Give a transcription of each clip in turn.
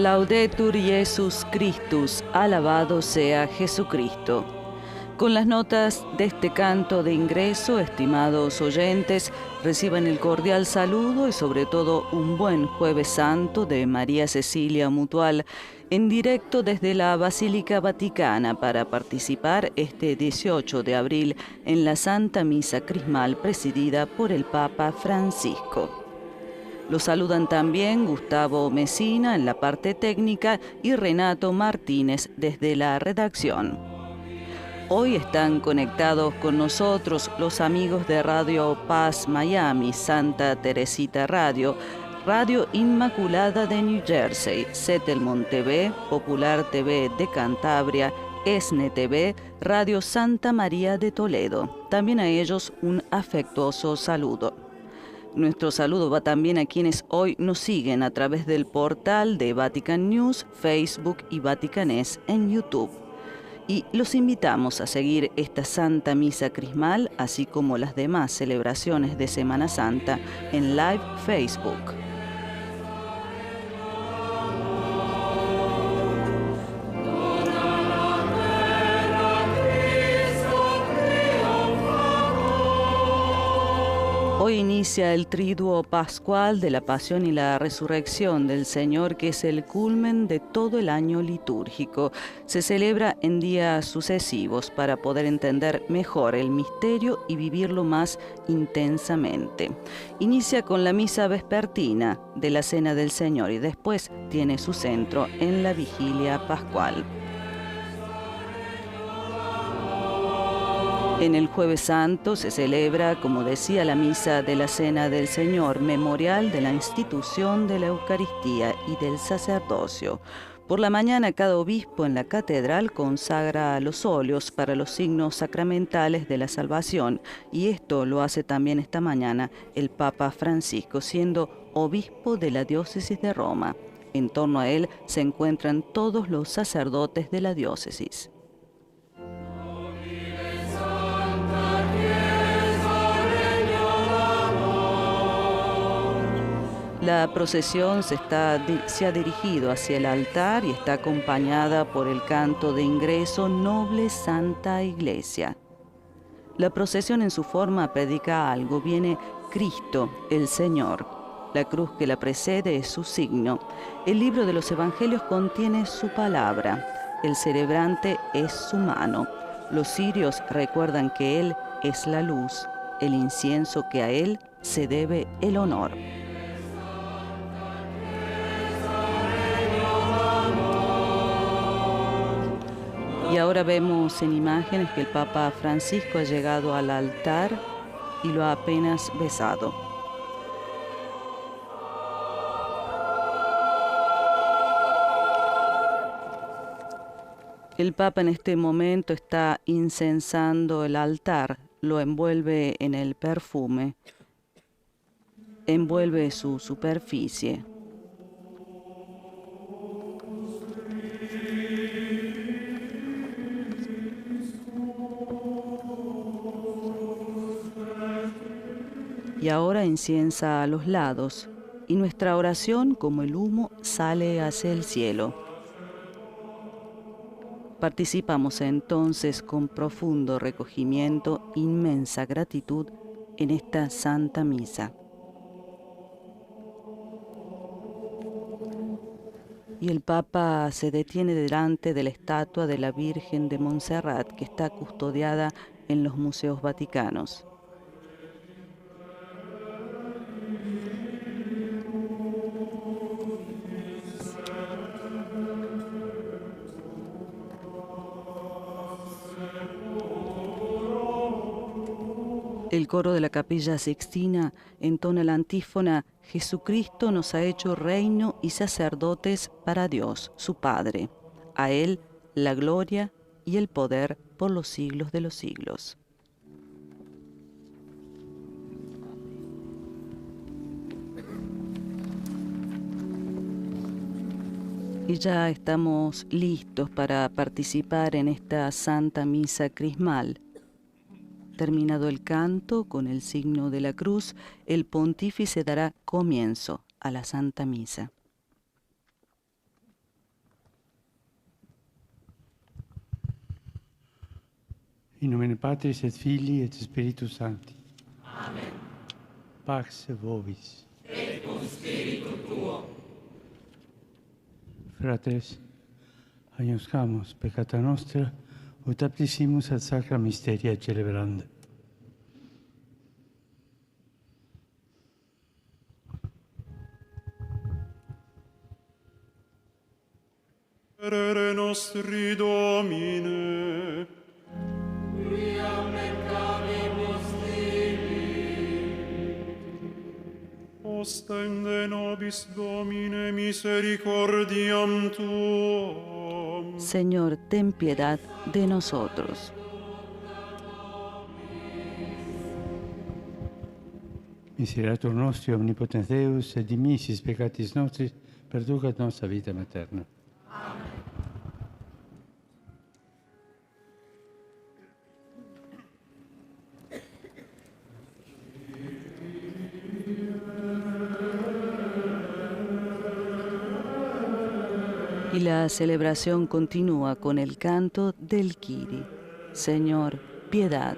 Laudetur Jesus Christus, alabado sea Jesucristo. Con las notas de este canto de ingreso, estimados oyentes, reciban el cordial saludo y sobre todo un buen Jueves Santo de María Cecilia Mutual, en directo desde la Basílica Vaticana para participar este 18 de abril en la Santa Misa Crismal presidida por el Papa Francisco. Los saludan también Gustavo Mesina en la parte técnica y Renato Martínez desde la redacción. Hoy están conectados con nosotros los amigos de Radio Paz Miami, Santa Teresita Radio, Radio Inmaculada de New Jersey, Settlement TV, Popular TV de Cantabria, ESNE TV, Radio Santa María de Toledo. También a ellos un afectuoso saludo. Nuestro saludo va también a quienes hoy nos siguen a través del portal de Vatican News, Facebook y Vaticanés en YouTube. Y los invitamos a seguir esta Santa Misa Crismal, así como las demás celebraciones de Semana Santa en Live Facebook. Hoy inicia el triduo pascual de la Pasión y la Resurrección del Señor, que es el culmen de todo el año litúrgico. Se celebra en días sucesivos para poder entender mejor el misterio y vivirlo más intensamente. Inicia con la misa vespertina de la Cena del Señor y después tiene su centro en la vigilia pascual. En el Jueves Santo se celebra, como decía, la misa de la Cena del Señor, memorial de la institución de la Eucaristía y del sacerdocio. Por la mañana, cada obispo en la catedral consagra los óleos para los signos sacramentales de la salvación, y esto lo hace también esta mañana el Papa Francisco, siendo obispo de la diócesis de Roma. En torno a él se encuentran todos los sacerdotes de la diócesis. La procesión se ha dirigido hacia el altar y está acompañada por el canto de ingreso Noble Santa Iglesia. La procesión en su forma predica algo, viene Cristo, el Señor. La cruz que la precede es su signo. El libro de los Evangelios contiene su palabra. El celebrante es su mano. Los cirios recuerdan que Él es la luz, el incienso que a Él se debe el honor. Y ahora vemos en imágenes que el Papa Francisco ha llegado al altar y lo ha apenas besado. El Papa en este momento está incensando el altar, lo envuelve en el perfume, envuelve su superficie. Y ahora inciensa a los lados, y nuestra oración, como el humo, sale hacia el cielo. Participamos entonces con profundo recogimiento, inmensa gratitud en esta Santa Misa. Y el Papa se detiene delante de la estatua de la Virgen de Montserrat, que está custodiada en los museos vaticanos. El coro de la Capilla Sixtina entona la antífona: Jesucristo nos ha hecho reino y sacerdotes para Dios, su Padre. A Él la gloria y el poder por los siglos de los siglos. Y ya estamos listos para participar en esta Santa Misa Crismal. Terminado el canto con el signo de la cruz, el pontífice dará comienzo a la Santa Misa. In nomine Patris et Filii et Spiritus Sancti. Amen. Pax vobis. Et cum spiritu tuo. Fratres, agnoscamus peccata nostra, ut aptissimus ad sacra mysteria celebranda. Miserere nostri Domine, Quia peccavibus tibi. ostende nobis Domine misericordiam tuam. Señor, ten piedad de nosotros. Miserator nostri, omnipotens Deus, et dimissis peccatis nostris, perducat nos a vitam aeterna. Y la celebración continúa con el canto del Kyrie. Señor, piedad.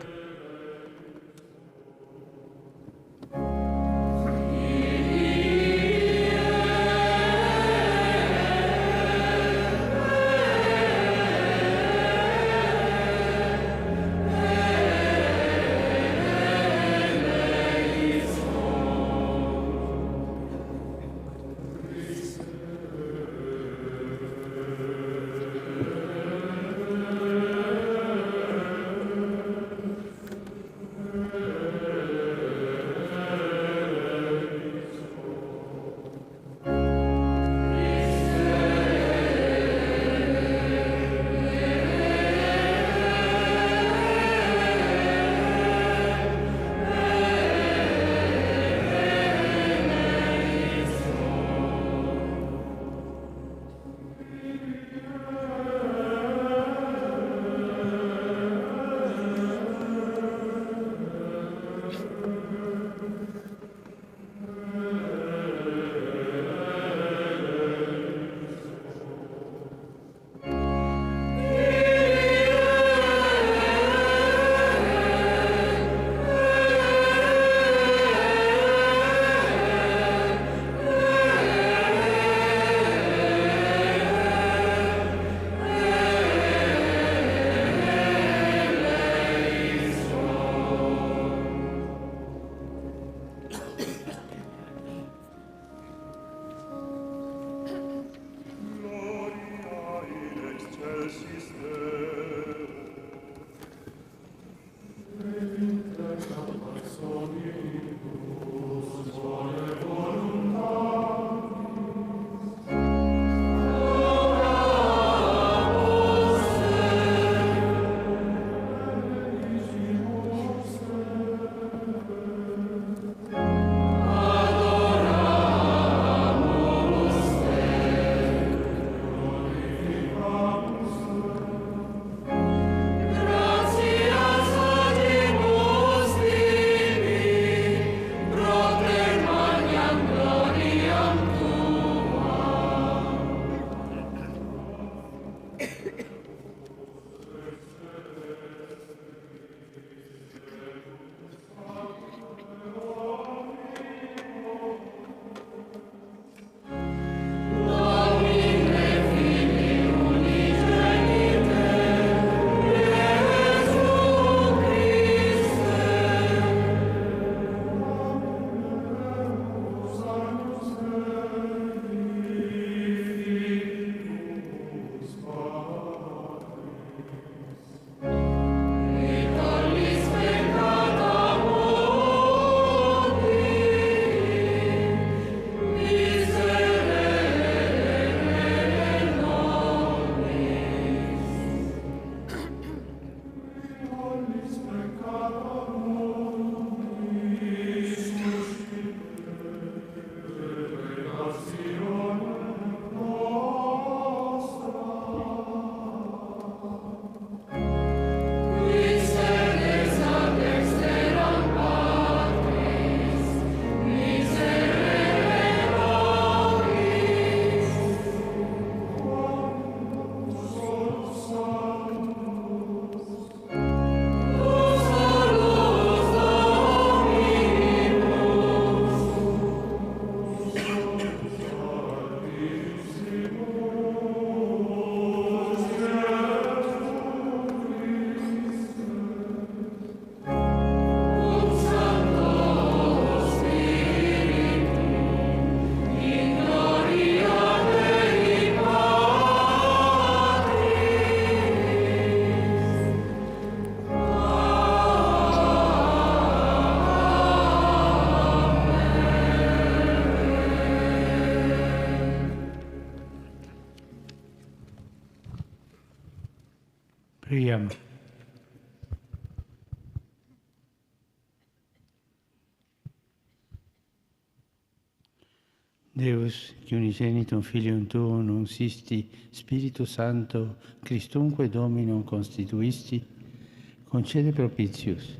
Preghiamo. Deus, che unigenito Filium Tuo, non sisti, Spirito Santo, Christumque Dominum constituisti, concede propitius.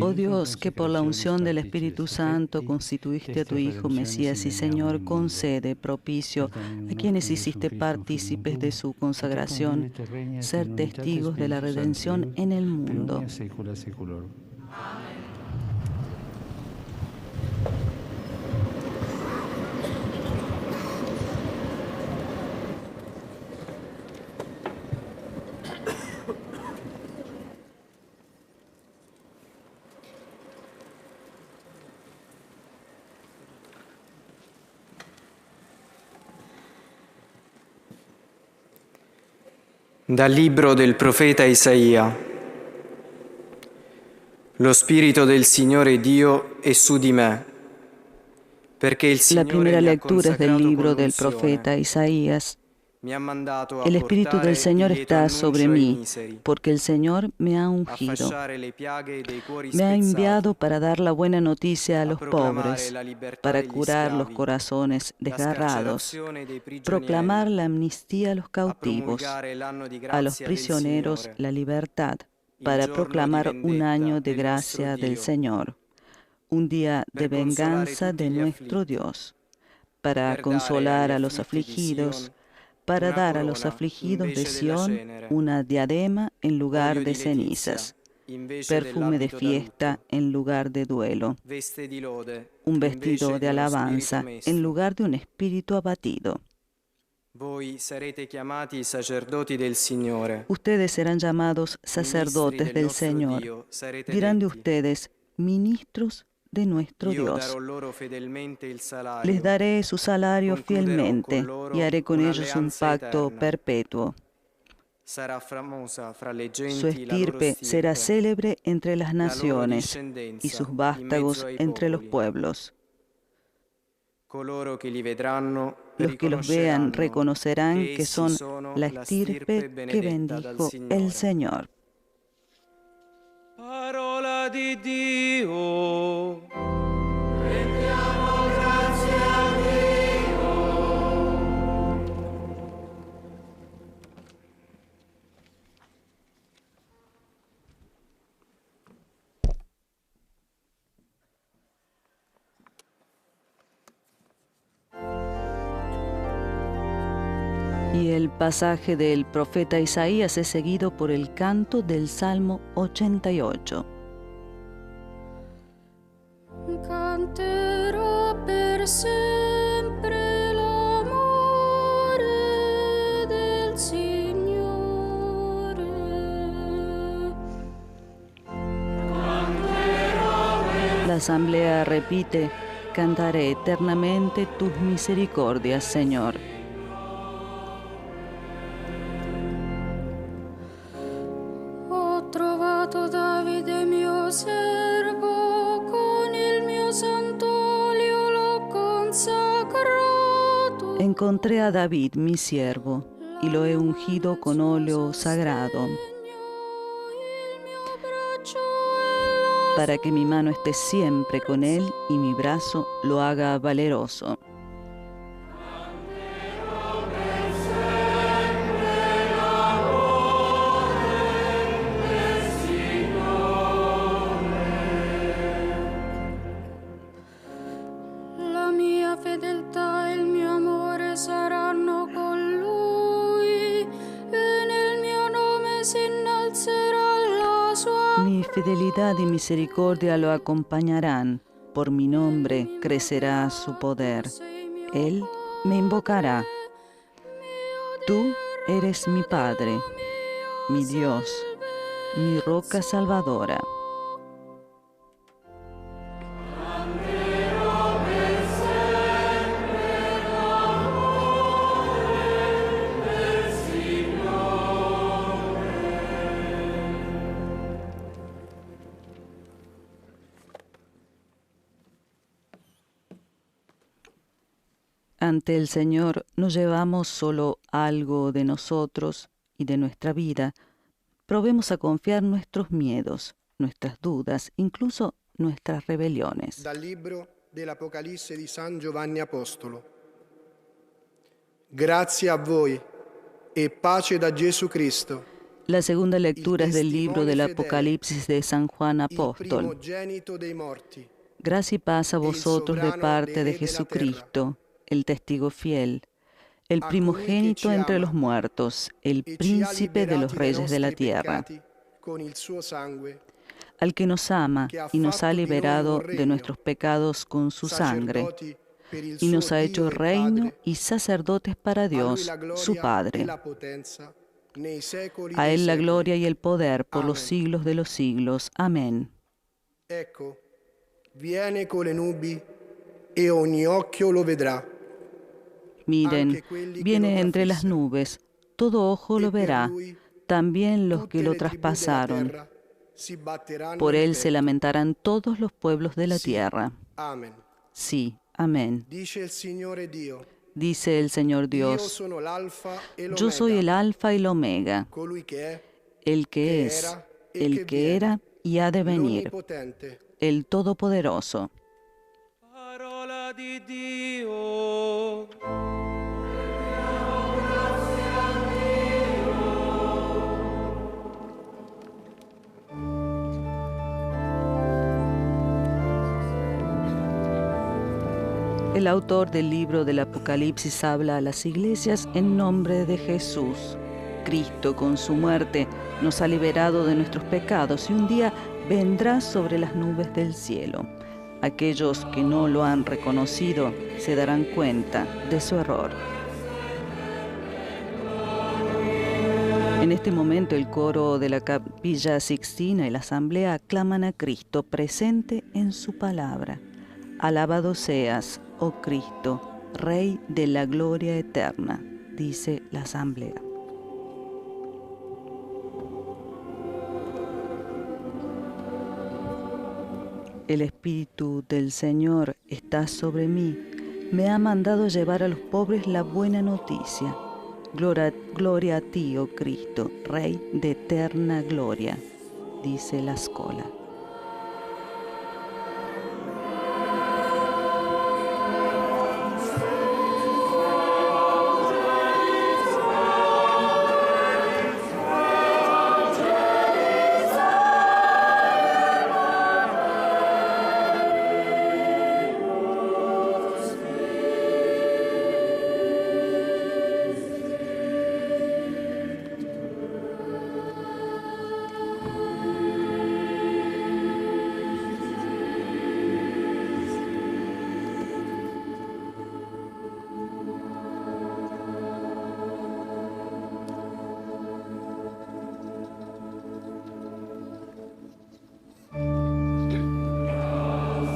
Oh Dios, que por la unción del Espíritu Santo constituiste a tu Hijo Mesías y Señor, concede propicio a quienes hiciste partícipes de su consagración, ser testigos de la redención en el mundo. Dal libro del profeta Isaia. Lo Spirito del Signore Dio è su di me, perché il La Signore primera mi ha lectura es del consacrato libro con del l'unzione. profeta Isaías. Mi ha mandato a El Espíritu portare del Señor il lieto está sobre annuncio ai mí, miseri, porque el Señor me ha a ungido. fasciare le piaghe dei cuori Me ha spezzati, enviado para dar la buena noticia a los proclamare pobres, la libertà para degli curar los schiavi, corazones la desgarrados, scarcerazione dei prigionieri, proclamar la amnistía a los a cautivos, promulgare l'anno di a los grazia del prisioneros Signore, la libertad, il para giorno di proclamar un vendetta año de del gracia nostro del Dio, Señor, un día de per consolare venganza tutti de gli nuestro afflitti, Dios, para per consolar dare a agli los afflitti di afligidos, Sion para una dar a los corona afligidos de invece della Sión cenere, una diadema en lugar olio de di letizia cenizas, invece perfume de dell'abito da fiesta lutto, en lugar de duelo, veste di lode un invece vestido di de uno spirito alabanza mesto. en lugar de un espíritu abatido. Voi sarete chiamati sacerdoti del Signore, Ustedes serán llamados ministri sacerdotes del del nostro Señor. Dio sarete Dirán de detti. ustedes, ministros de nuestro Io Dios. darò loro fedelmente il Les salario, daré su salario concluderò con fielmente loro y haré con ellos un un'alleanza pacto eterna. perpetuo. Sarà famosa fra le Su genti la loro estirpe será stirpe, célebre entre las la loro naciones discendenza y sus in vástagos mezzo ai entre los popoli. pueblos. Coloro che li vedranno Los que los vean reconocerán che que essi son sono la la stirpe estirpe que benedetta dal bendijo el Señor. Parola di Dio. Y el pasaje del profeta Isaías es seguido por el canto del Salmo 88. Canterò per sempre l'amore del Signore. La asamblea repite, cantaré eternamente tus misericordias, Señor. Ho trovato Davide mio servo, con il mio sant'olio l'ho consacrato. Encontré a David, mi siervo, y lo he ungido con óleo sagrado, Il mio braccio è la para que mi mano esté siempre con él y mi brazo lo haga valeroso. La mia fedeltà e il mio amore saranno con lui, e nel mio nome si innalzerà la sua. Mi fidelidad y misericordia lo acompañarán. Por mi nombre crecerá su poder. Él me invocará. Tú eres mi Padre, mi Dios, mi roca salvadora. Ante el Señor no llevamos solo algo de nosotros y de nuestra vida, probemos a confiar nuestros miedos, nuestras dudas, incluso nuestras rebeliones. Dal libro dell'Apocalisse di San Giovanni Apostolo. Grazie a voi e pace da Gesù Cristo. La segunda lectura es del libro del Apocalipsis de San Juan Apóstol. Primogenito dei morti. Gracia y paz a vosotros de parte de Jesucristo, el testigo fiel, el primogénito entre los muertos, el príncipe de los reyes de la tierra, con il suo sangue, al que nos ama y nos ha liberado de nuestros pecados con su sangre, sacerdoti per il y nos suo ha Dio hecho e reino Padre. y sacerdotes para A lui Dios, la gloria su e Padre. la potenza nei secoli A dei Él la secoli. gloria y el poder por los Amén. siglos de los siglos. Amén. Ecco, viene con le nubi e ogni occhio lo vedrà. Miren, viene entre las nubes, todo ojo lo verá, también los que lo traspasaron. Por él se lamentarán todos los pueblos de la tierra. Amen. Sí, amén. Dice il Signore Dio. Dice el Señor Io Dios, sono l'alfa e l'omega. yo soy el alfa y el omega, Colui che è, el que es, el que era y ha de venir, l'onnipotente. el todopoderoso. Parola di Dio. El autor del libro del Apocalipsis habla a las iglesias en nombre de Jesús. Cristo, con su muerte, nos ha liberado de nuestros pecados y un día vendrá sobre las nubes del cielo. Aquellos que no lo han reconocido se darán cuenta de su error. En este momento el coro de la Capilla Sixtina y la Asamblea aclaman a Cristo presente en su palabra. Alabado seas, oh Cristo, Rey de la gloria eterna, dice la Asamblea. El Espíritu del Señor está sobre mí, me ha mandado llevar a los pobres la buena noticia. Gloria a ti, oh Cristo, Rey de eterna gloria, dice la Scola.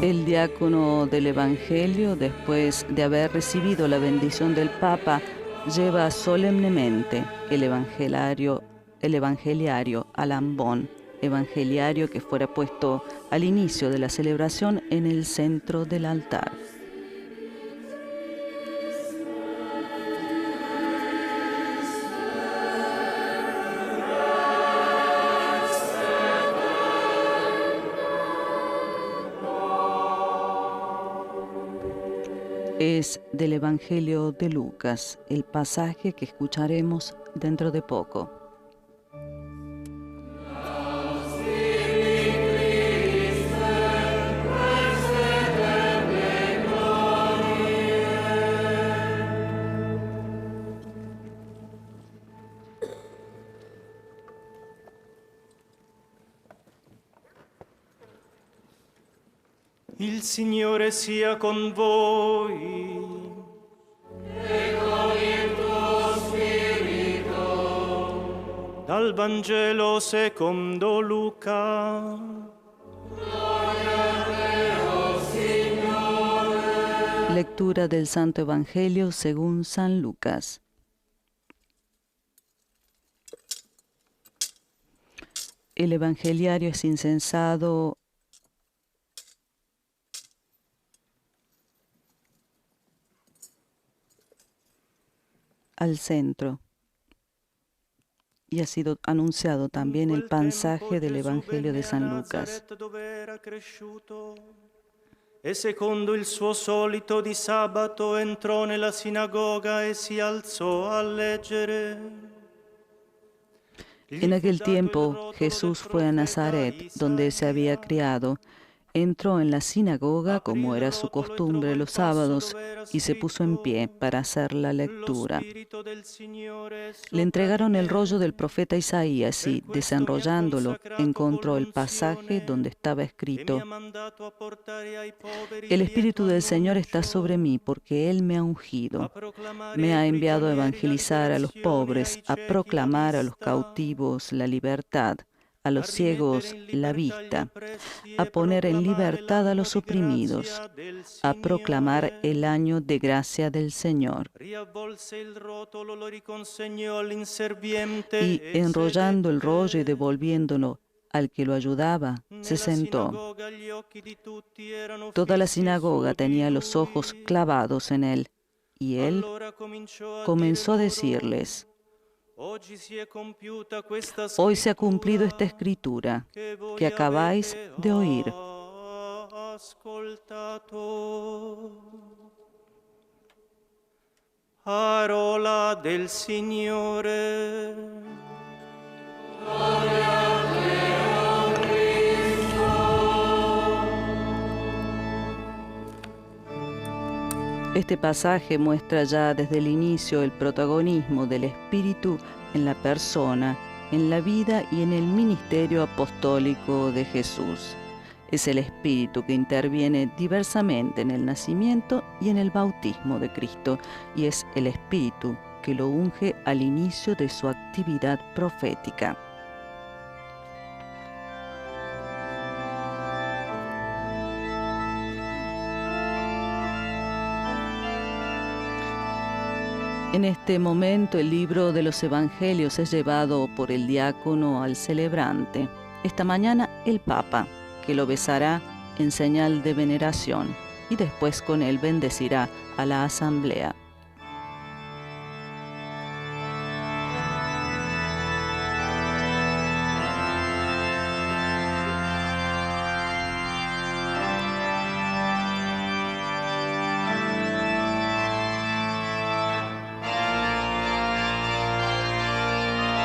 El diácono del Evangelio, después de haber recibido la bendición del Papa, lleva solemnemente el evangeliario al ambón, evangeliario que fuera puesto al inicio de la celebración en el centro del altar. Es del Evangelio de Lucas, el pasaje que escucharemos dentro de poco. Il Signore sia con voi. E con il tuo spirito. Dal Vangelo secondo Luca. Gloria a te, oh Signore. Lectura del Santo Evangelio según San Lucas. El evangeliario es insensado al centro y ha sido anunciado también el pasaje del Evangelio de San Lucas. E secondo il suo solito di sabato entrò nella sinagoga e si alzò a leggere. En aquel tiempo Jesús fue a Nazaret, donde se había criado. Entró en la sinagoga, como era su costumbre los sábados, y se puso en pie para hacer la lectura. Le entregaron el rollo del profeta Isaías y, desenrollándolo, encontró el pasaje donde estaba escrito: El Espíritu del Señor está sobre mí, porque Él me ha ungido. Me ha enviado a evangelizar a los pobres, a proclamar a los cautivos la libertad, a los ciegos la vista, a poner en libertad a los oprimidos, a proclamar el año de gracia del Señor. Y enrollando el rollo y devolviéndolo al que lo ayudaba, se sentó. Toda la sinagoga tenía los ojos clavados en él, y él comenzó a decirles: Hoy se ha cumplido esta escritura que acabáis de oír. Parola del Signore. Gloria a Deo Cristo. Este pasaje muestra ya desde el inicio el protagonismo del Espíritu en la persona, en la vida y en el ministerio apostólico de Jesús. Es el Espíritu que interviene diversamente en el nacimiento y en el bautismo de Cristo, y es el Espíritu que lo unge al inicio de su actividad profética. En este momento el libro de los Evangelios es llevado por el diácono al celebrante. Esta mañana el Papa, que lo besará en señal de veneración, y después con él bendecirá a la asamblea.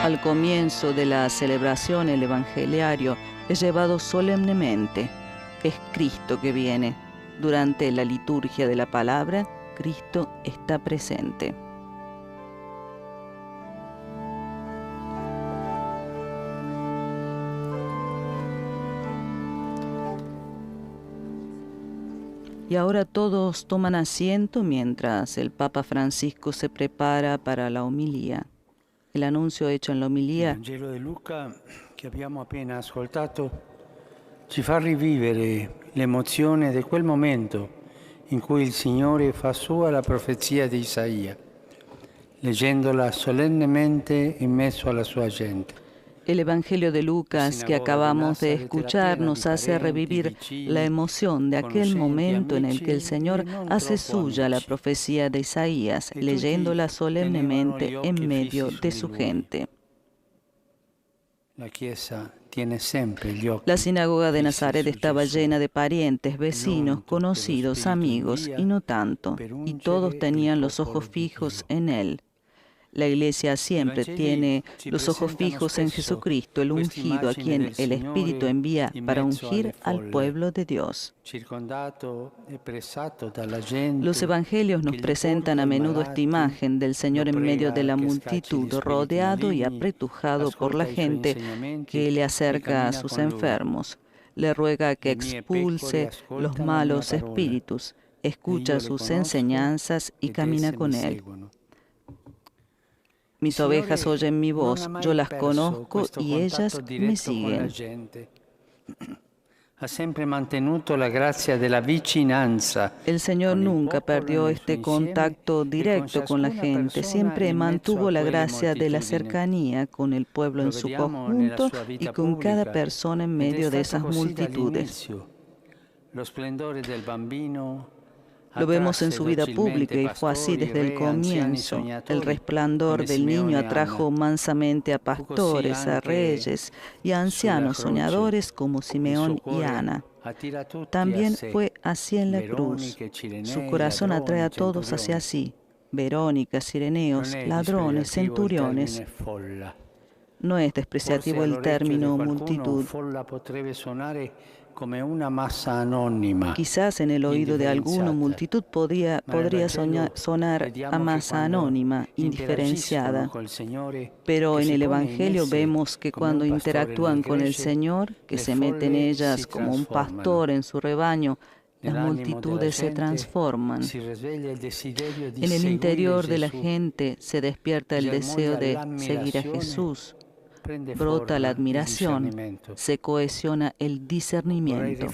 Al comienzo de la celebración, el evangeliario es llevado solemnemente. Es Cristo que viene. Durante la liturgia de la palabra, Cristo está presente. Y ahora todos toman asiento mientras el Papa Francisco se prepara para la homilía. El anuncio hecho en la homilía. Il Vangelo di Luca che abbiamo appena ascoltato ci fa rivivere l'emozione di quel momento in cui il Signore fa sua la profezia di Isaia, leggendola solennemente in mezzo alla sua gente. El Evangelio de Lucas que acabamos de escuchar nos hace revivir la emoción de aquel momento en el que el Señor hace suya la profecía de Isaías, leyéndola solemnemente en medio de su gente. La sinagoga de Nazaret estaba llena de parientes, vecinos, conocidos, amigos, y no tanto, y todos tenían los ojos fijos en él. La Iglesia siempre tiene los ojos fijos en Jesucristo, el ungido, a quien el Espíritu envía para ungir al pueblo de Dios. Los evangelios nos presentan a menudo esta imagen del Señor en medio de la multitud, rodeado y apretujado por la gente que le acerca a sus enfermos. Le ruega que expulse los malos espíritus, escucha sus enseñanzas y camina con él. Mis ovejas oyen mi voz, yo las conozco y ellas me siguen. El Señor nunca perdió este contacto directo con la gente, siempre mantuvo la gracia de la cercanía con el pueblo en su conjunto y con cada persona en medio de esas multitudes. Lo vemos en su vida pública y fue así desde el comienzo. El resplandor del niño atrajo mansamente a pastores, a reyes y a ancianos soñadores como Simeón y Ana. También fue así en la cruz. Su corazón atrae a todos hacia sí. Verónica, sireneos, ladrones, centuriones. No es despreciativo el término multitud. Quizás en el oído de alguno multitud podría sonar a masa anónima, indiferenciada. Pero en el Evangelio vemos que cuando interactúan con el Señor, que se mete en ellas como un pastor en su rebaño, las multitudes se transforman. En el interior de la gente se despierta el deseo de seguir a Jesús. Brota la admiración, se cohesiona el discernimiento.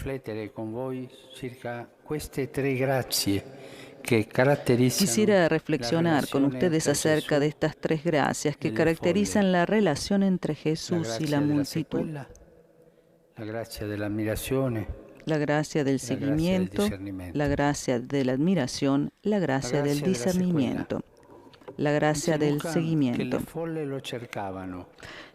Quisiera reflexionar con ustedes acerca de estas tres gracias que caracterizan la relación entre Jesús y la multitud. La gracia de la admiración, la gracia del seguimiento, la gracia de la admiración, la gracia del discernimiento. La gracia del seguimiento.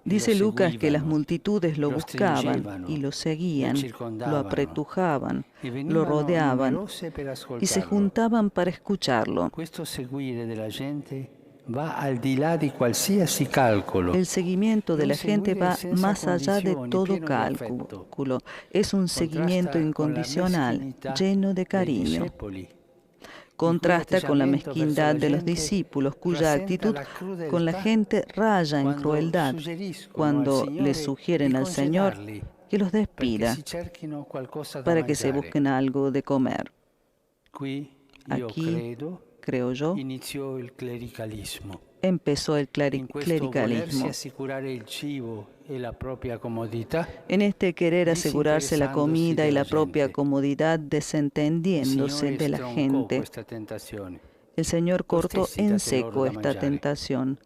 Dice Lucas que las multitudes lo buscaban y lo seguían, lo apretujaban, lo rodeaban y se juntaban para escucharlo. El seguimiento de la gente va más allá de todo cálculo. Es un seguimiento incondicional, lleno de cariño. Contrasta con la mezquindad de los discípulos, cuya actitud con la gente raya en crueldad cuando le sugieren al Señor que los despida para que se busquen algo de comer. Aquí, creo yo, empezó el clericalismo. En este querer asegurarse la comida y la propia comodidad, desentendiéndose de la gente, el Señor cortó en seco esta tentación.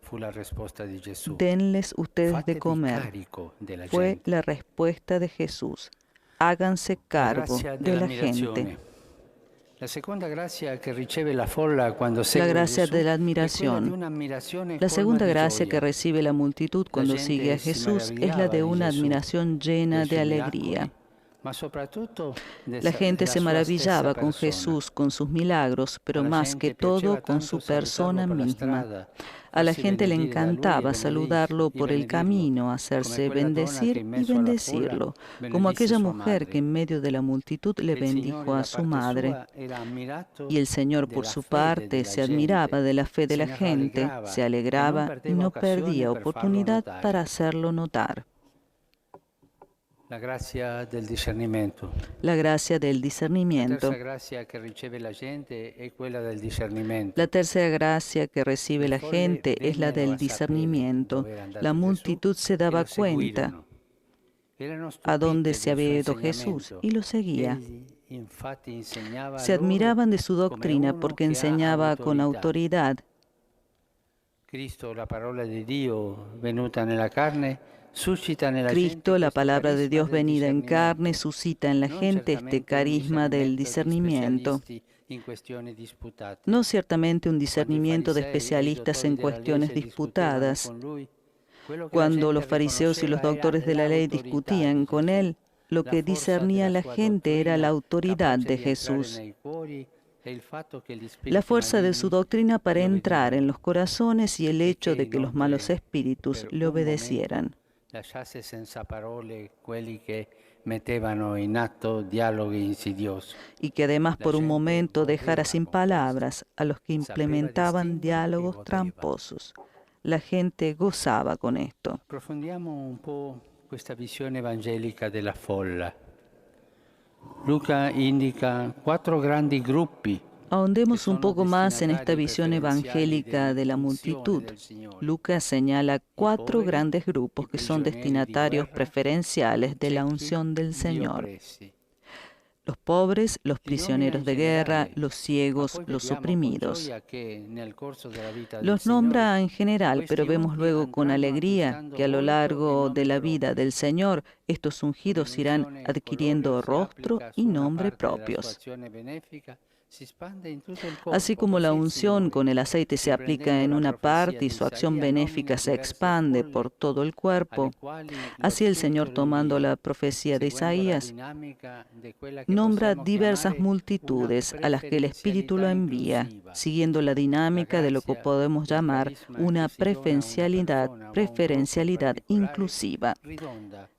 Denles ustedes de comer. Fue la respuesta de Jesús. Háganse cargo de la gente. La gracia de la admiración. La segunda gracia que recibe la multitud cuando sigue a Jesús es la de una admiración llena de alegría. La gente se maravillaba con Jesús, con sus milagros, pero más que todo con su persona misma. A la gente le encantaba saludarlo por el camino, hacerse bendecir y bendecirlo, como aquella mujer que en medio de la multitud le bendijo a su madre. Y el Señor, por su parte, se admiraba de la fe de la gente, se alegraba y no perdía oportunidad para hacerlo notar. La gracia del discernimiento. La gracia del discernimiento. La gracia que recibe la gente es quella del discernimiento. La tercera gracia que recibe la gente es la del discernimiento. La multitud se daba cuenta a dónde se había ido Jesús y lo seguía. Se admiraban de su doctrina porque enseñaba con autoridad. Cristo, la palabra de Dios venuta nella carne, Cristo, la palabra de Dios venida en carne, suscita en la gente este carisma del discernimiento. No ciertamente un discernimiento de especialistas en cuestiones disputadas. Cuando los fariseos y los doctores de la ley discutían con él, lo que discernía la gente era la autoridad de Jesús. La fuerza de su doctrina para entrar en los corazones y el hecho de que los malos espíritus le obedecieran. Y que además por un momento dejara sin palabras a los que implementaban diálogos tramposos. La gente gozaba con esto. Profondiamo un po' questa visione evangelica della folla. Luca indica 4 grandi gruppi. Ahondemos un poco más en esta visión evangélica de la multitud. Lucas señala 4 grandes grupos que son destinatarios preferenciales de la unción del Señor. Los pobres, los prisioneros de guerra, los ciegos, los oprimidos. Los nombra en general, pero vemos luego con alegría que a lo largo de la vida del Señor, estos ungidos irán adquiriendo rostro y nombre propios. Así como la unción con el aceite se aplica en una parte y su acción benéfica se expande por todo el cuerpo, así el Señor, tomando la profecía de Isaías, nombra diversas multitudes a las que el Espíritu lo envía, siguiendo la dinámica de lo que podemos llamar una preferencialidad inclusiva.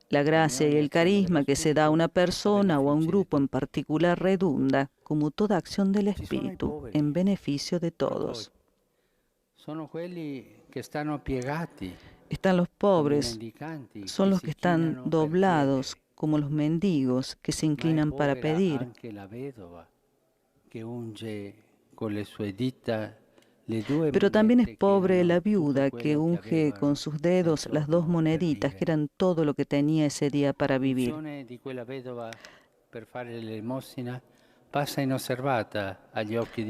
La gracia y el carisma que se da a una persona o a un grupo en particular redunda, como toda acción del Espíritu, en beneficio de todos. Están los pobres, son los que están doblados, como los mendigos que se inclinan para pedir. Pero también es pobre la viuda que unge con sus dedos las 2 moneditas, que eran todo lo que tenía ese día para vivir.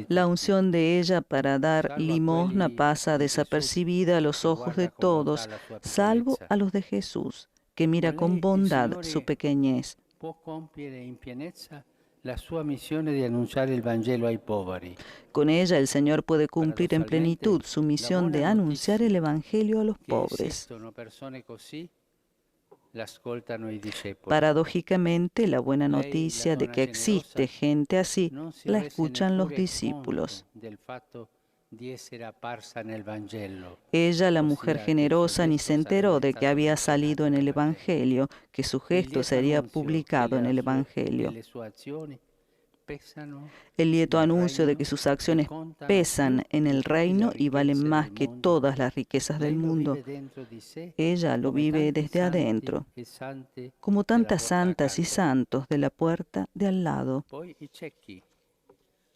La unción de ella para dar limosna pasa desapercibida a los ojos de todos, salvo a los de Jesús, que mira con bondad su pequeñez. Con ella el Señor puede cumplir en plenitud su misión de anunciar el Evangelio a los pobres. Paradójicamente, la buena noticia de que existe gente así la escuchan los discípulos. Ella, la mujer generosa, ni se enteró de que había salido en el Evangelio, que su gesto sería publicado en el Evangelio. El lieto anuncio de que sus acciones pesan en el reino y valen más que todas las riquezas del mundo. Ella lo vive desde adentro, como tantas santas y santos de la puerta de al lado.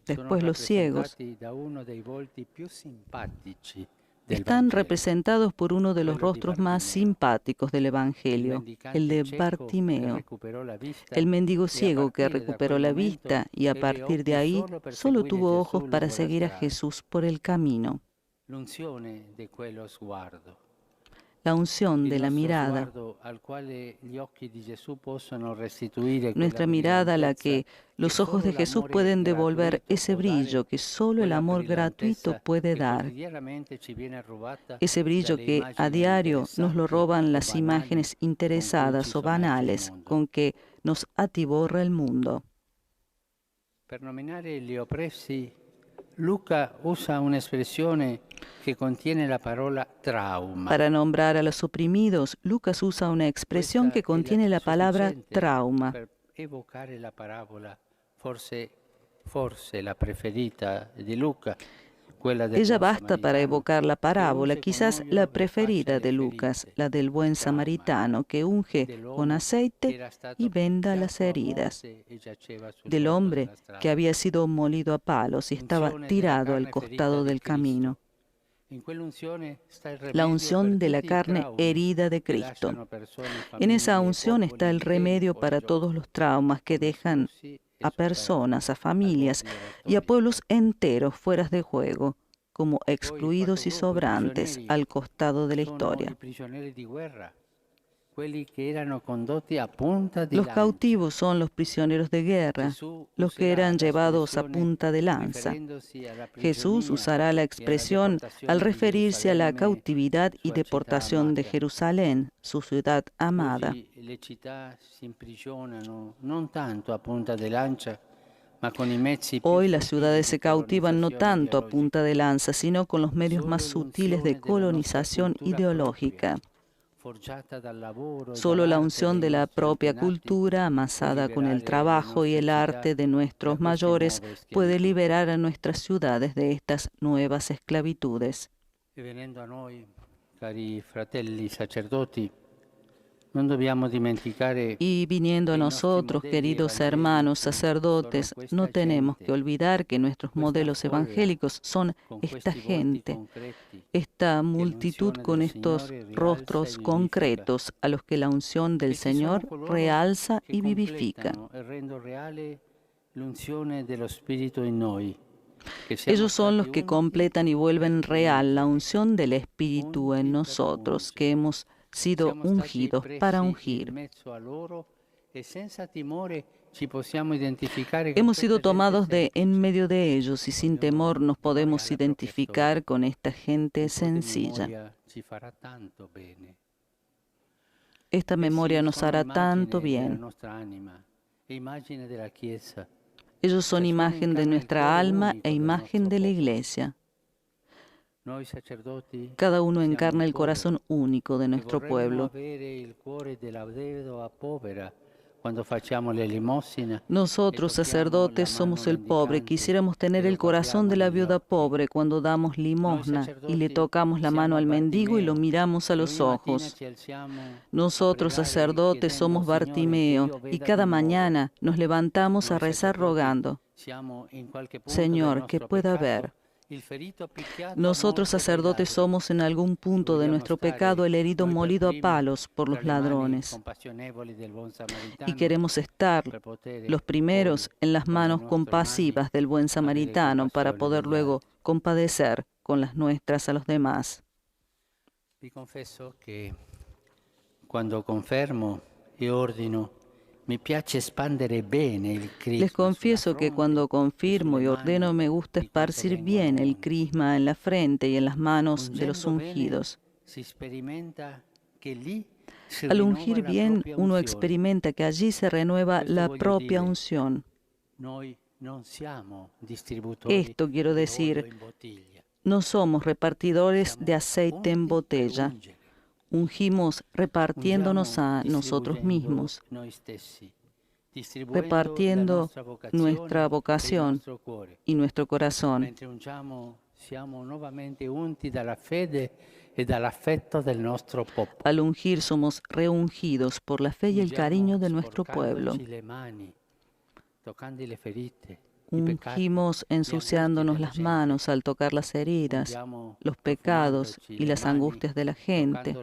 Después los ciegos están representados por uno de los rostros más simpáticos del Evangelio, el de Bartimeo, el mendigo ciego que recuperó la vista y a partir de ahí solo tuvo ojos para seguir a Jesús por el camino. La unción de la mirada, nuestra mirada a la que los ojos de Jesús pueden devolver ese brillo que solo el amor gratuito puede dar, ese brillo que a diario nos lo roban las imágenes interesadas o banales con que nos atiborra el mundo. Luca usa una expresión que contiene la palabra trauma. Para nombrar a los oprimidos, Lucas usa una expresión que contiene la palabra trauma. Per evocare la parábola, forse la preferita de Luca. Ella basta para evocar la parábola, quizás la preferida de Lucas, la del buen samaritano que unge con aceite y venda las heridas, del hombre que había sido molido a palos y estaba tirado al costado del camino. La unción de la carne herida de Cristo. En esa unción está el remedio para todos los traumas que dejan a personas, a familias y a pueblos enteros fuera de juego, como excluidos y sobrantes al costado de la historia. Los cautivos son los prisioneros de guerra, los que eran llevados a punta de lanza. Jesús usará la expresión al referirse a la cautividad y deportación de Jerusalén, su ciudad amada. Hoy las ciudades se cautivan no tanto a punta de lanza, sino con los medios más sutiles de colonización ideológica. Solo la unción de la propia cultura, amasada con el trabajo y el arte de nuestros mayores, puede liberar a nuestras ciudades de estas nuevas esclavitudes. Y viniendo a nosotros, queridos hermanos sacerdotes, no tenemos que olvidar que nuestros modelos evangélicos son esta gente, esta multitud con estos rostros concretos a los que la unción del Señor realza y vivifica. Ellos son los que completan y vuelven real la unción del Espíritu en nosotros, que hemos sido ungidos para ungir. Hemos sido tomados de en medio de ellos y sin temor nos podemos identificar con esta gente sencilla. Esta memoria nos hará tanto bien. Ellos son imagen de nuestra alma e imagen de la Iglesia. Cada uno encarna el corazón único de nuestro pueblo. Nosotros, sacerdotes, somos el pobre. Quisiéramos tener el corazón de la viuda pobre cuando damos limosna y le tocamos la mano al mendigo y lo miramos a los ojos. Nosotros, sacerdotes, somos Bartimeo y cada mañana nos levantamos a rezar rogando: Señor, que pueda ver. Nosotros, sacerdotes, somos en algún punto de nuestro pecado el herido molido a palos por los ladrones. Y queremos estar los primeros en las manos compasivas del buen samaritano para poder luego compadecer con las nuestras a los demás. Vi confieso que cuando confermo y ordino, les confieso que cuando confirmo y ordeno me gusta esparcir bien el crisma en la frente y en las manos de los ungidos. Al ungir bien, uno experimenta que allí se renueva la propia unción. Esto quiero decir, no somos repartidores de aceite en botella. Ungimos repartiéndonos a nosotros mismos, repartiendo nuestra vocación y nuestro corazón. Al ungir somos reungidos por la fe y el cariño de nuestro pueblo. Ungimos ensuciándonos las manos al tocar las heridas, los pecados y las angustias de la gente.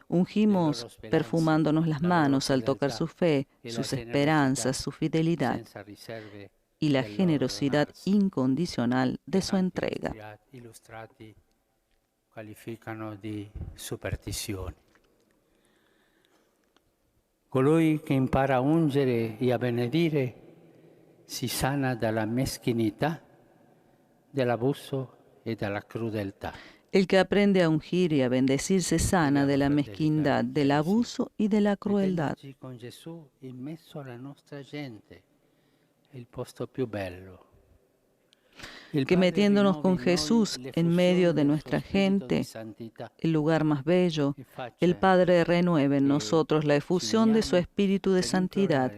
Ungimos perfumándonos las manos al tocar su fe, sus esperanzas, su fidelidad y la generosidad incondicional de su entrega. Colui che impara a ungere e a benedire si sana dalla meschinità, dell'abuso e dalla crudeltà. El que aprende a ungir y a bendecir se sana de la mezquindad, del abuso y de la crueldad. Con Gesù immesso alla nostra gente, il posto più bello. Que metiéndonos con Jesús en medio de nuestra gente, el lugar más bello, el Padre renueve en nosotros la efusión de su espíritu de santidad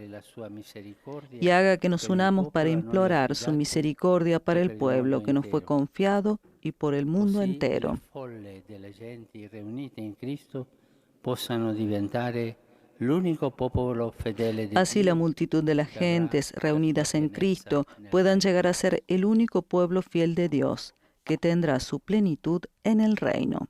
y haga que nos unamos para implorar su misericordia para el pueblo que nos fue confiado y por el mundo entero. Así la multitud de las gentes reunidas en Cristo puedan llegar a ser el único pueblo fiel de Dios, que tendrá su plenitud en el reino.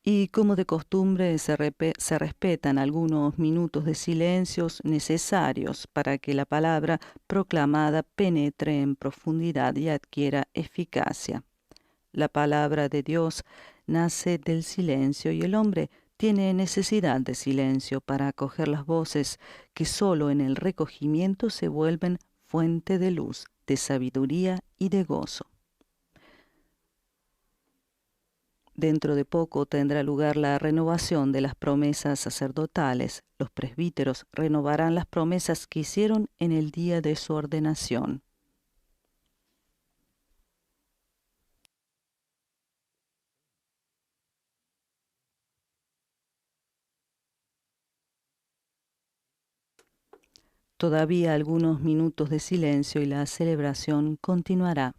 Y como de costumbre se respetan algunos minutos de silencios necesarios para que la palabra proclamada penetre en profundidad y adquiera eficacia. La palabra de Dios nace del silencio y el hombre tiene necesidad de silencio para acoger las voces que solo en el recogimiento se vuelven fuente de luz, de sabiduría y de gozo. Dentro de poco tendrá lugar la renovación de las promesas sacerdotales. Los presbíteros renovarán las promesas que hicieron en el día de su ordenación. Todavía algunos minutos de silencio y la celebración continuará.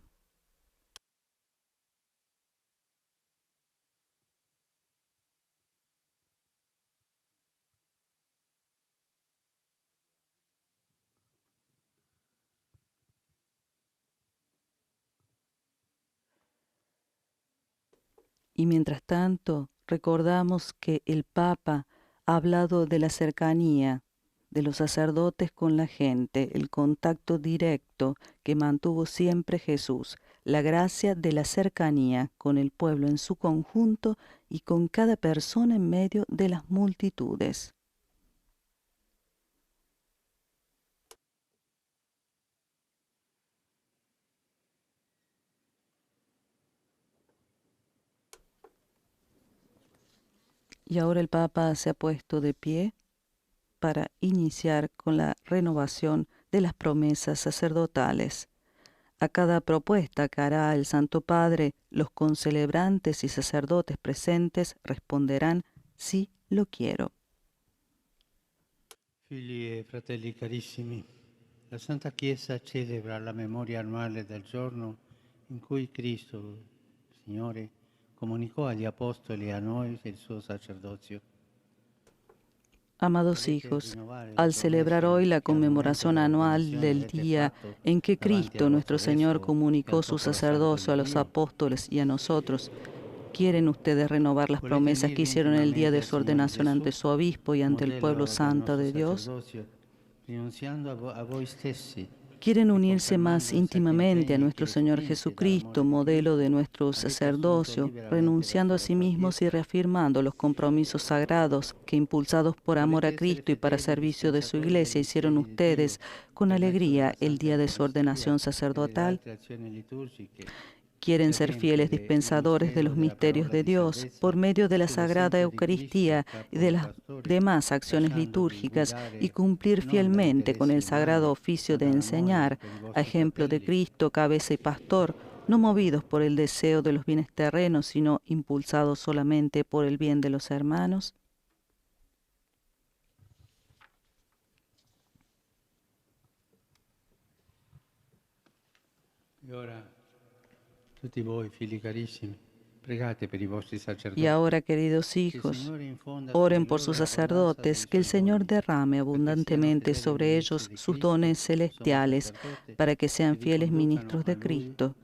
Y mientras tanto, recordamos que el Papa ha hablado de la cercanía de los sacerdotes con la gente, el contacto directo que mantuvo siempre Jesús, la gracia de la cercanía con el pueblo en su conjunto y con cada persona en medio de las multitudes. Y ahora el Papa se ha puesto de pie para iniciar con la renovación de las promesas sacerdotales. A cada propuesta que hará el Santo Padre, los concelebrantes y sacerdotes presentes responderán: sí, lo quiero. Figli e fratelli carissimi, la Santa Chiesa celebra la memoria annuale del giorno in cui Cristo, Signore, comunicò agli Apostoli e a noi il suo sacerdozio. Amados hijos, al celebrar hoy la conmemoración anual del día en que Cristo, nuestro Señor, comunicó su sacerdocio a los apóstoles y a nosotros, ¿quieren ustedes renovar las promesas que hicieron el día de su ordenación ante su obispo y ante el pueblo santo de Dios? ¿Quieren unirse más íntimamente a nuestro Señor Jesucristo, modelo de nuestro sacerdocio, renunciando a sí mismos y reafirmando los compromisos sagrados que, impulsados por amor a Cristo y para servicio de su Iglesia, hicieron ustedes con alegría el día de su ordenación sacerdotal? Quieren ser fieles dispensadores de los misterios de Dios por medio de la Sagrada Eucaristía y de las demás acciones litúrgicas y cumplir fielmente con el sagrado oficio de enseñar, a ejemplo de Cristo, cabeza y pastor, no movidos por el deseo de los bienes terrenos, sino impulsados solamente por el bien de los hermanos. Y ahora, queridos hijos, oren por sus sacerdotes, que el Señor derrame abundantemente sobre ellos sus dones celestiales, para que sean fieles ministros de Cristo,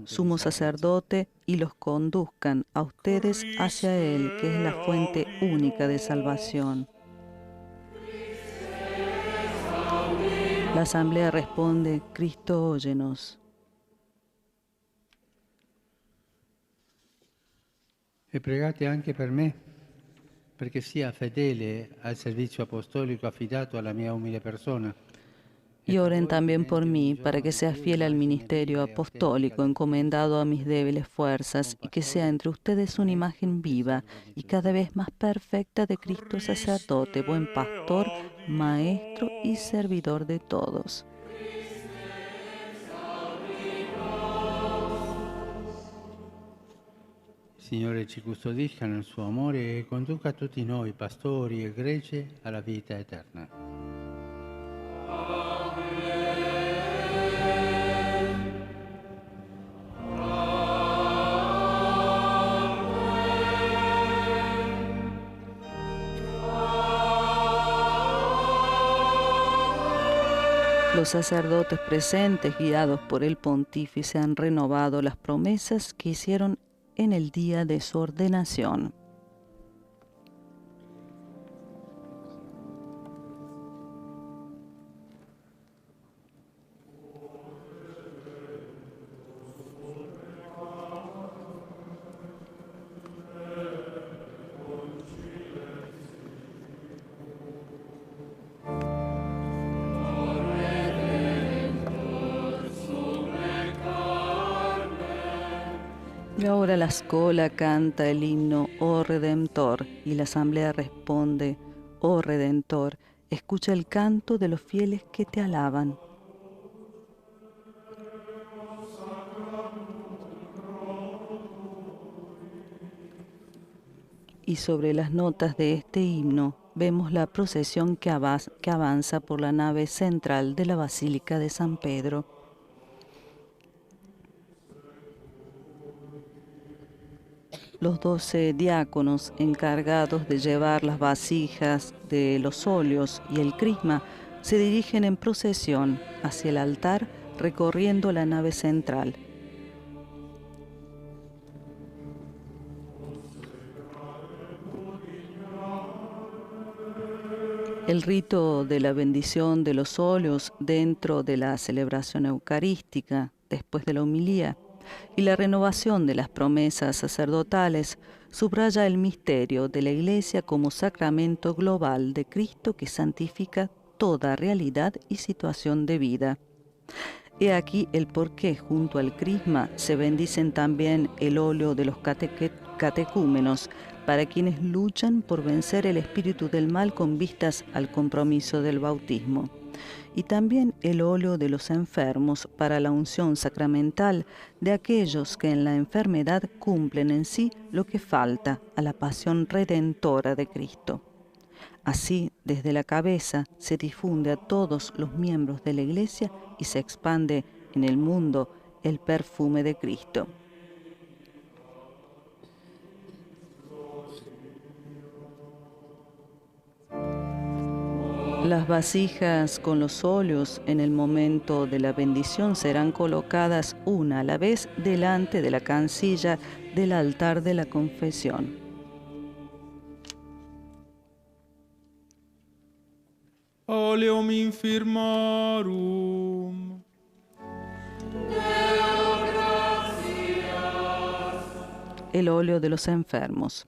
sumo sacerdote, y los conduzcan a ustedes hacia Él, que es la fuente única de salvación. La asamblea responde: Cristo, óyenos. E pregate anche per me, perché sia fedele al servizio apostolico affidato alla mia umile persona. Y oren también por mí, para que sea fiel al ministerio apostólico encomendado a mis débiles fuerzas, y que sea entre ustedes una imagen viva y cada vez más perfecta de Cristo sacerdote, buen pastor, maestro y servidor de todos. Signore ci custodisca nel suo amore e conduca tutti noi, pastori e gregge, alla vita eterna. Los sacerdotes presentes, guiados por el pontífice, han renovado las promesas que hicieron en el día de su ordenación. Y ahora la escola canta el himno Oh Redentor, y la asamblea responde: Oh Redentor, escucha el canto de los fieles que te alaban. Y sobre las notas de este himno vemos la procesión que avanza por la nave central de la Basílica de San Pedro. Los 12 diáconos encargados de llevar las vasijas de los óleos y el crisma se dirigen en procesión hacia el altar, recorriendo la nave central. El rito de la bendición de los óleos dentro de la celebración eucarística, después de la homilía, y la renovación de las promesas sacerdotales subraya el misterio de la Iglesia como sacramento global de Cristo que santifica toda realidad y situación de vida. He aquí el porqué junto al crisma se bendicen también el óleo de los catecúmenos, para quienes luchan por vencer el espíritu del mal con vistas al compromiso del bautismo, y también el óleo de los enfermos para la unción sacramental de aquellos que en la enfermedad cumplen en sí lo que falta a la pasión redentora de Cristo. Así, desde la cabeza se difunde a todos los miembros de la Iglesia y se expande en el mundo el perfume de Cristo. Las vasijas con los óleos en el momento de la bendición serán colocadas una a la vez delante de la cancilla del altar de la confesión. Oleum infirmarum. El óleo de los enfermos.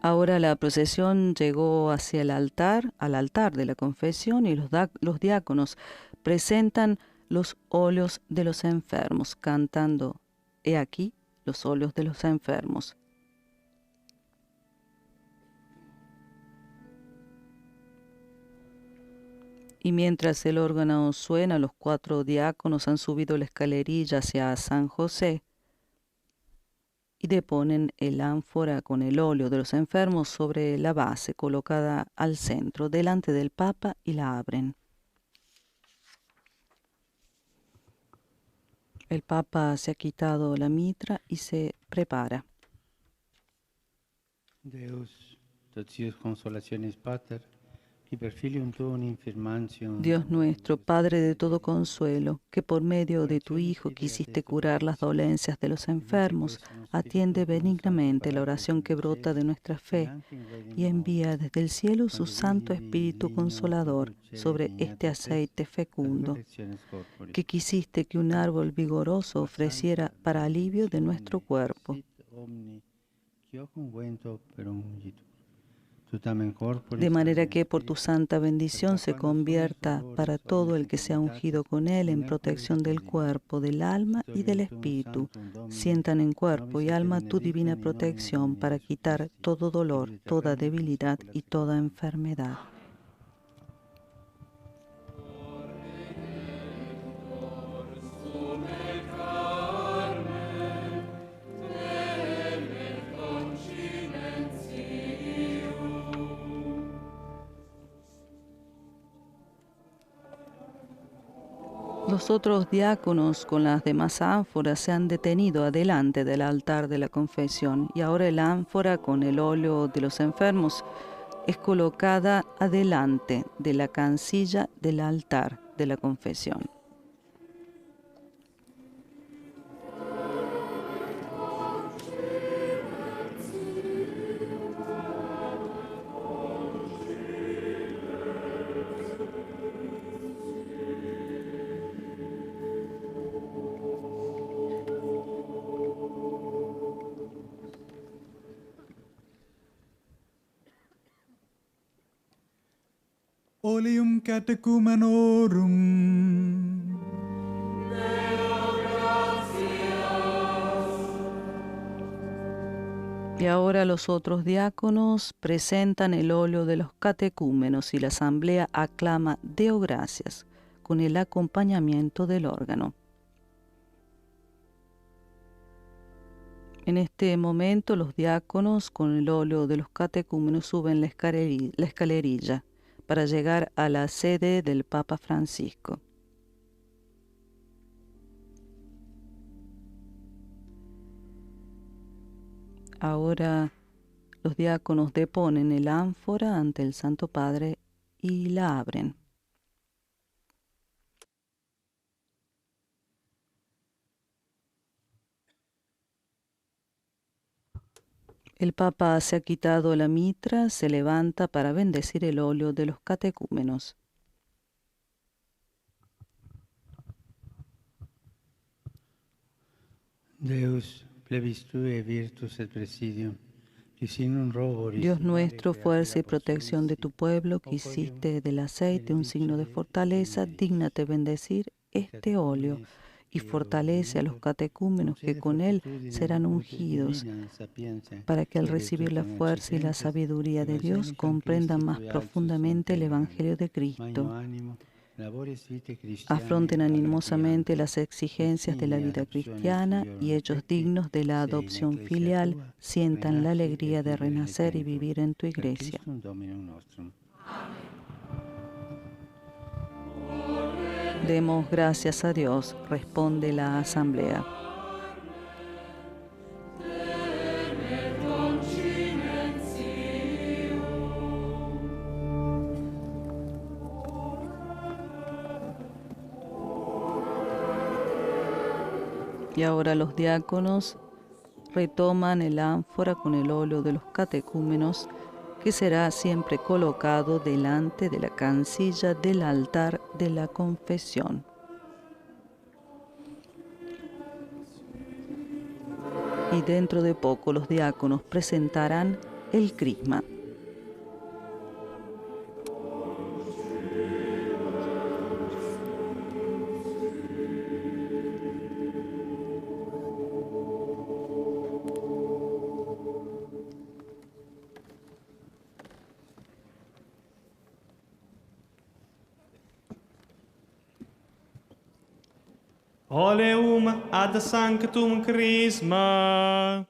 Ahora la procesión llegó hacia el altar, al altar de la confesión, y los diáconos presentan los óleos de los enfermos, cantando: He aquí los óleos de los enfermos. Y mientras el órgano suena, los 4 diáconos han subido la escalerilla hacia San José y deponen el ánfora con el óleo de los enfermos sobre la base colocada al centro, delante del Papa, y la abren. El Papa se ha quitado la mitra y se prepara. Deus, totius consolationis pater, qui per filium tuum infirmatium. Dios nuestro, Padre de todo consuelo, que por medio de tu Hijo quisiste curar las dolencias de los enfermos, atiende benignamente la oración que brota de nuestra fe y envía desde el cielo su Santo Espíritu Consolador sobre este aceite fecundo, que quisiste que un árbol vigoroso ofreciera para alivio de nuestro cuerpo. De manera que por tu santa bendición se convierta para todo el que sea ungido con él en protección del cuerpo, del alma y del espíritu. Sientan en cuerpo y alma tu divina protección para quitar todo dolor, toda debilidad y toda enfermedad. Los otros diáconos con las demás ánforas se han detenido adelante del altar de la confesión, y ahora el ánfora con el óleo de los enfermos es colocada adelante de la cancilla del altar de la confesión. Oleum catecumenorum. Y ahora los otros diáconos presentan el óleo de los catecúmenos y la asamblea aclama Deo gracias con el acompañamiento del órgano. En este momento los diáconos con el óleo de los catecúmenos suben la escalerilla para llegar a la sede del Papa Francisco. Ahora los diáconos deponen el ánfora ante el Santo Padre y la abren. El Papa se ha quitado la mitra, se levanta para bendecir el óleo de los catecúmenos. Deus, plebistue virtus et presidium. Dios nuestro, fuerza y protección de tu pueblo, que hiciste del aceite un signo de fortaleza, dígnate bendecir este óleo y fortalece a los catecúmenos que con él serán ungidos, para que al recibir la fuerza y la sabiduría de Dios comprendan más profundamente el Evangelio de Cristo. Afronten animosamente las exigencias de la vida cristiana y ellos dignos de la adopción filial sientan la alegría de renacer y vivir en tu iglesia. Demos gracias a Dios, responde la asamblea. Y ahora los diáconos retoman el ánfora con el óleo de los catecúmenos, que será siempre colocado delante de la cancilla del altar de la confesión. Y dentro de poco los diáconos presentarán el crisma. Oleum ad sanctum Chrisma.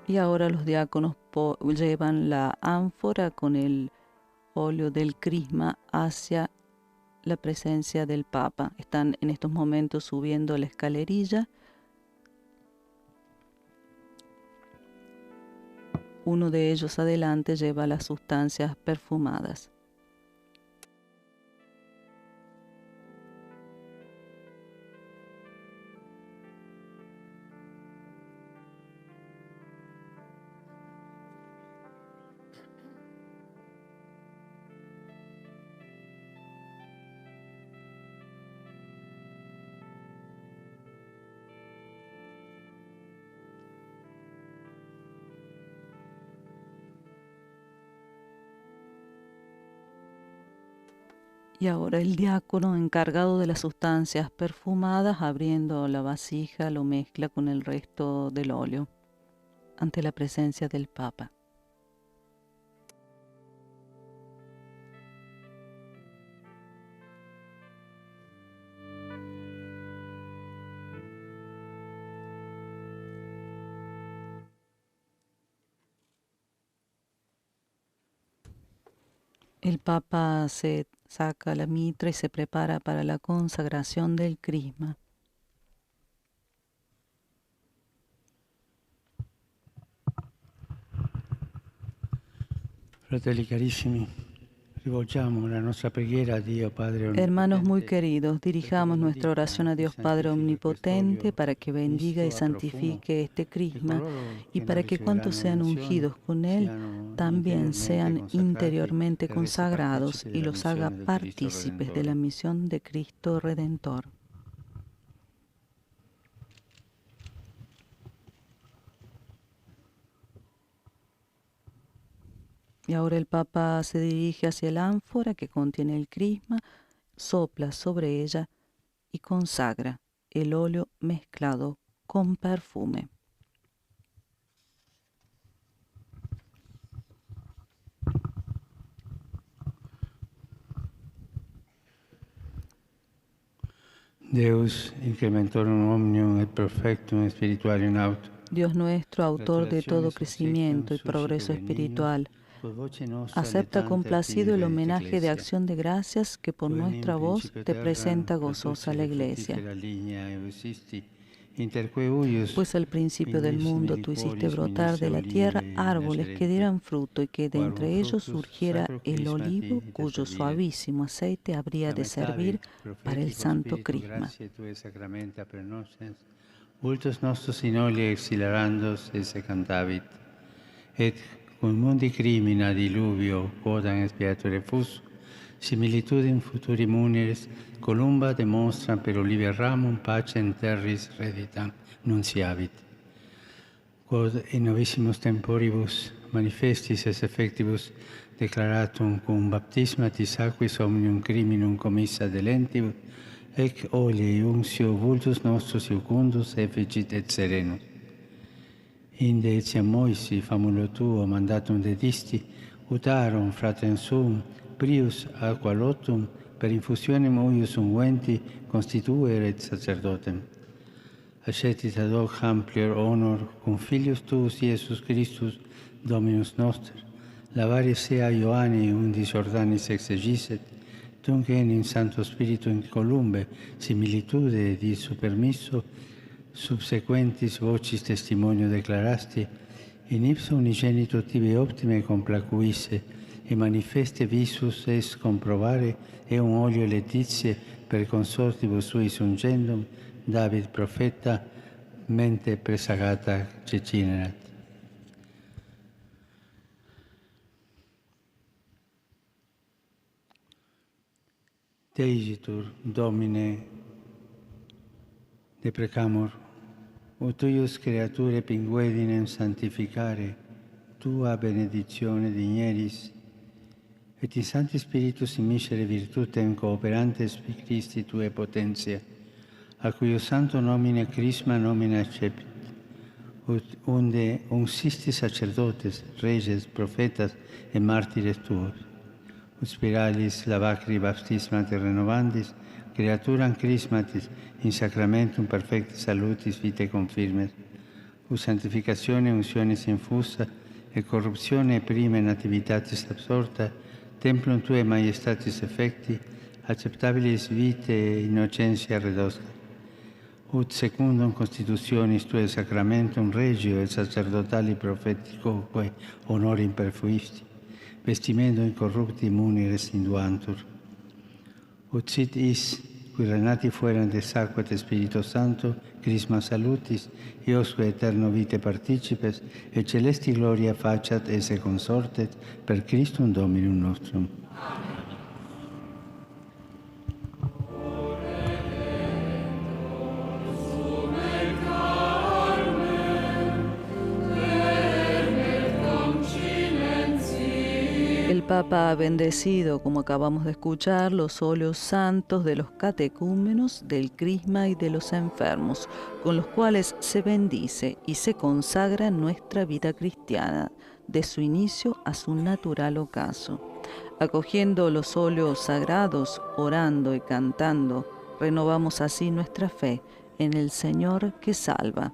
Y ahora los diáconos llevan la ánfora con el óleo del crisma hacia la presencia del Papa. Están en estos momentos subiendo la escalerilla. Uno de ellos adelante lleva las sustancias perfumadas. Y ahora el diácono, encargado de las sustancias perfumadas, abriendo la vasija, lo mezcla con el resto del óleo ante la presencia del Papa. El Papa se saca la mitra y se prepara para la consagración del crisma. Fratelli carissimi, rivolgiamo la nostra preghiera a Dio Padre Onnipotente. Hermanos muy queridos, dirijamos nuestra oración a Dios Padre Omnipotente para que bendiga y santifique este crisma y para que cuantos sean ungidos con él también sean interiormente consagrados y los haga partícipes de la misión de Cristo Redentor. Y ahora el Papa se dirige hacia el ánfora que contiene el crisma, sopla sobre ella y consagra el óleo mezclado con perfume. Deus, incrementorum omnium et perfectum spiritualium aut. Dios nuestro, autor de todo crecimiento y progreso espiritual, acepta complacido el homenaje de acción de gracias que por nuestra voz te presenta gozosa la Iglesia. Pues al principio del mundo tú hiciste brotar de la tierra árboles que dieran fruto y que de entre ellos surgiera el olivo cuyo suavísimo aceite habría de servir para el santo crisma. Vultus nostros in olio exhilarandos esse cantavit, et cum mundi crimina diluvio quodam expiatore fus, similitudin futuri muneres columba demonstram per olivia ramum pacem terris reditam nunciavit. Quod in novissimus temporibus manifestis es effectibus declaratum cum baptismatis aquis omnium criminum commissa delentibus, ec oliei unctio vultus nostros iucundus efficit et serenus. Inde etiam Moisi, famulo tuo, mandatum dedisti, utarum fratrem suum, prius aqua lotum, per infusionem uius unguenti constitueret sacerdotem. Accetit ad hoc amplior honor cum filius tuus Iesus Christus, Dominus noster, lavare sea Ioanni undis Jordanis exegiset, tunc enim Santo Spiritu in columbe, similitude di su permisso, subsequentis vocis testimonio declarasti, in ipso unigenitu tibi optime complacuisse, e manifeste visus es comprobare eum olio laetitie per consortibus suis ungendum, David profeta, mente presagata cecinerat. Teigitur, Domine, deprecamur, ut tuius creature pinguedinem sanctificare, tua benedictione digneris, et in Sancti Spiritus in miscere virtutem cooperantes Christi Tue potentia, a cuio santo nomine Chrisma nomine accepit, ut unde unsistis sacerdotes, reges, profetas et martires Tuos, ut spiralis lavacri baptisma te renovandis, creaturam Chrismatis in sacramentum perfecti salutis vitae confirmes, ut sanctificatione uncionis infusa, et corruptione prima nativitatis absorta, templum Tuae Maiestatis effecti, acceptabilis vitae innocentia redosca, ut secundum constitutionis Tuae sacramentum regio et sacerdotali propheticoque honorim perfuisti, vestimento incorrupti munires induantur. Ut sit is, qui renati fueran de sacro et Spirito Santo, Chrisma salutis, iosque eterno vitae participes, et celesti gloria faciat esse consortet, per Christum Dominum nostrum. Amen. El Papa ha bendecido, como acabamos de escuchar, los óleos santos de los catecúmenos, del crisma y de los enfermos, con los cuales se bendice y se consagra nuestra vida cristiana, de su inicio a su natural ocaso. Acogiendo los óleos sagrados, orando y cantando, renovamos así nuestra fe en el Señor que salva.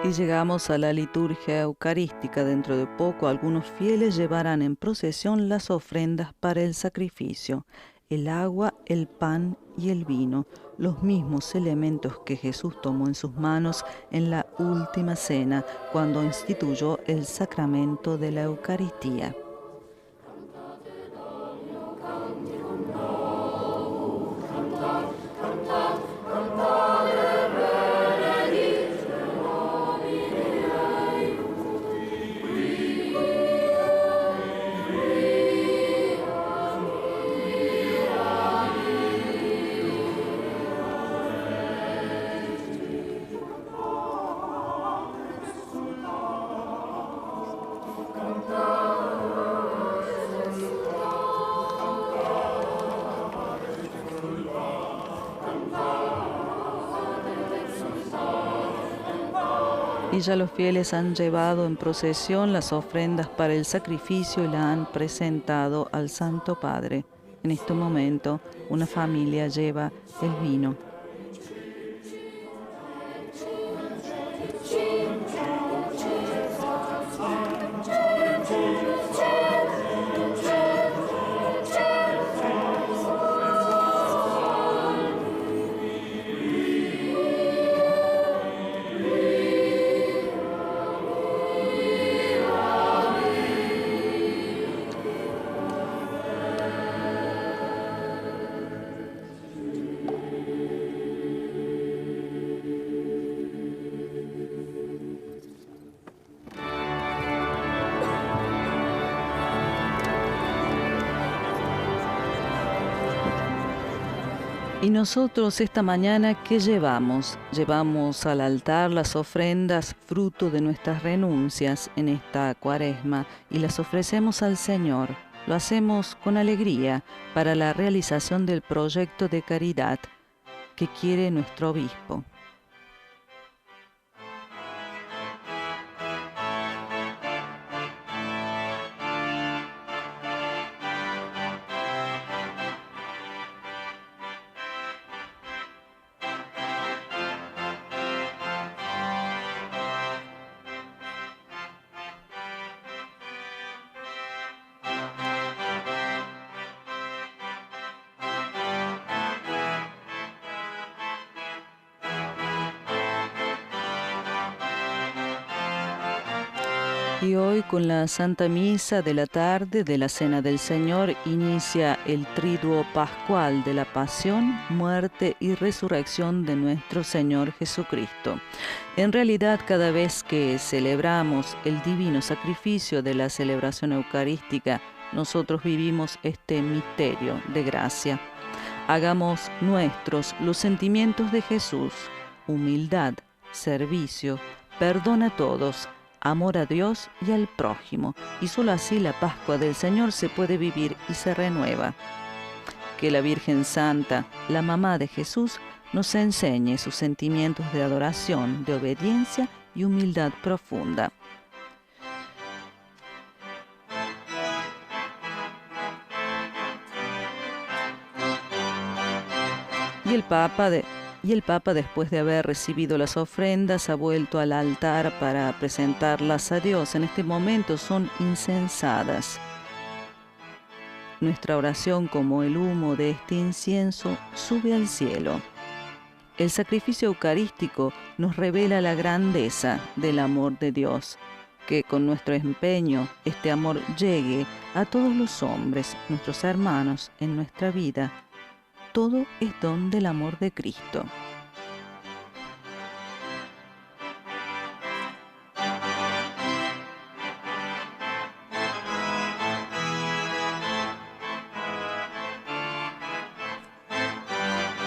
Y llegamos a la liturgia eucarística. Dentro de poco algunos fieles llevarán en procesión las ofrendas para el sacrificio, el agua, el pan y el vino, los mismos elementos que Jesús tomó en sus manos en la última cena, cuando instituyó el sacramento de la Eucaristía. Y ya los fieles han llevado en procesión las ofrendas para el sacrificio y la han presentado al Santo Padre. En este momento, una familia lleva el vino. Y nosotros esta mañana, ¿qué llevamos? Llevamos al altar las ofrendas fruto de nuestras renuncias en esta Cuaresma y las ofrecemos al Señor. Lo hacemos con alegría para la realización del proyecto de caridad que quiere nuestro obispo. Y hoy con la Santa Misa de la tarde de la Cena del Señor inicia el triduo pascual de la pasión, muerte y resurrección de nuestro Señor Jesucristo. En realidad, cada vez que celebramos el divino sacrificio de la celebración eucarística, nosotros vivimos este misterio de gracia. Hagamos nuestros los sentimientos de Jesús: humildad, servicio, perdón a todos, amor a Dios y al prójimo, y solo así la Pascua del Señor se puede vivir y se renueva. Que la Virgen Santa, la mamá de Jesús, nos enseñe sus sentimientos de adoración, de obediencia y humildad profunda. Y el Papa, después de haber recibido las ofrendas, ha vuelto al altar para presentarlas a Dios. En este momento son incensadas. Nuestra oración, como el humo de este incienso, sube al cielo. El sacrificio eucarístico nos revela la grandeza del amor de Dios. Que con nuestro empeño este amor llegue a todos los hombres, nuestros hermanos, en nuestra vida. Todo es don del amor de Cristo.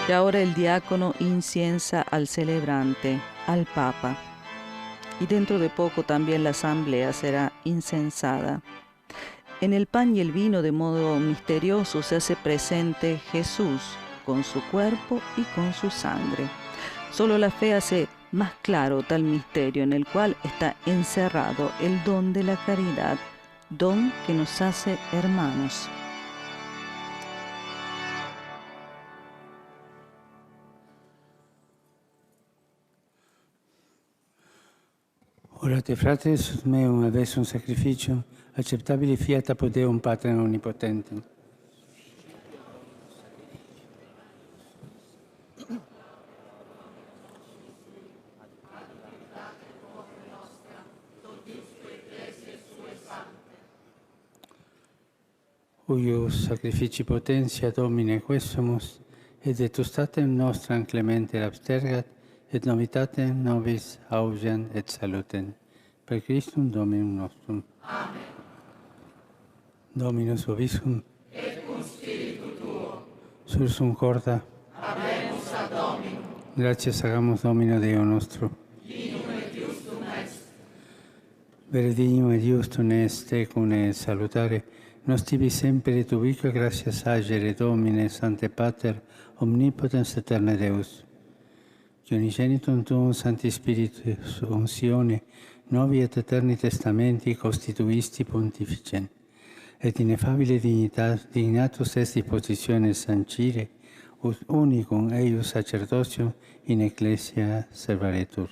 Y ahora el diácono inciensa al celebrante, al Papa. Y dentro de poco también la asamblea será incensada. En el pan y el vino, de modo misterioso, se hace presente Jesús con su cuerpo y con su sangre. Solo la fe hace más claro tal misterio en el cual está encerrado el don de la caridad, don que nos hace hermanos. Orate, fratres, sus meum aves un sacrificio accettabile fiat apud Deum Patrem omnipotentem. Huius sacrifici potentia Domine quesumus, et vetustatem nostram clemente abstergat, et novitatem nobis augeant et salutem. Per Christum Dominum nostrum. Amen. Dominus vobiscum. Et cum spiritu tuo. Sursum corda. Habemus ad Dominum. Gratias hagamos Domino Deo nostro. Dignum et justum est. Vere dignum et justum est tecum et salutare, nos tibi sempre et ubique gratias agere Domine, Sancte Pater, omnipotens aeterne Deus. che unigenitum tuum Sancti Spiritus untione, novi et eterni testamenti constituisti pontificem, et ineffabile dignatus est dispositione sancire, ut unicum eius sacerdocium in ecclesia servaretur.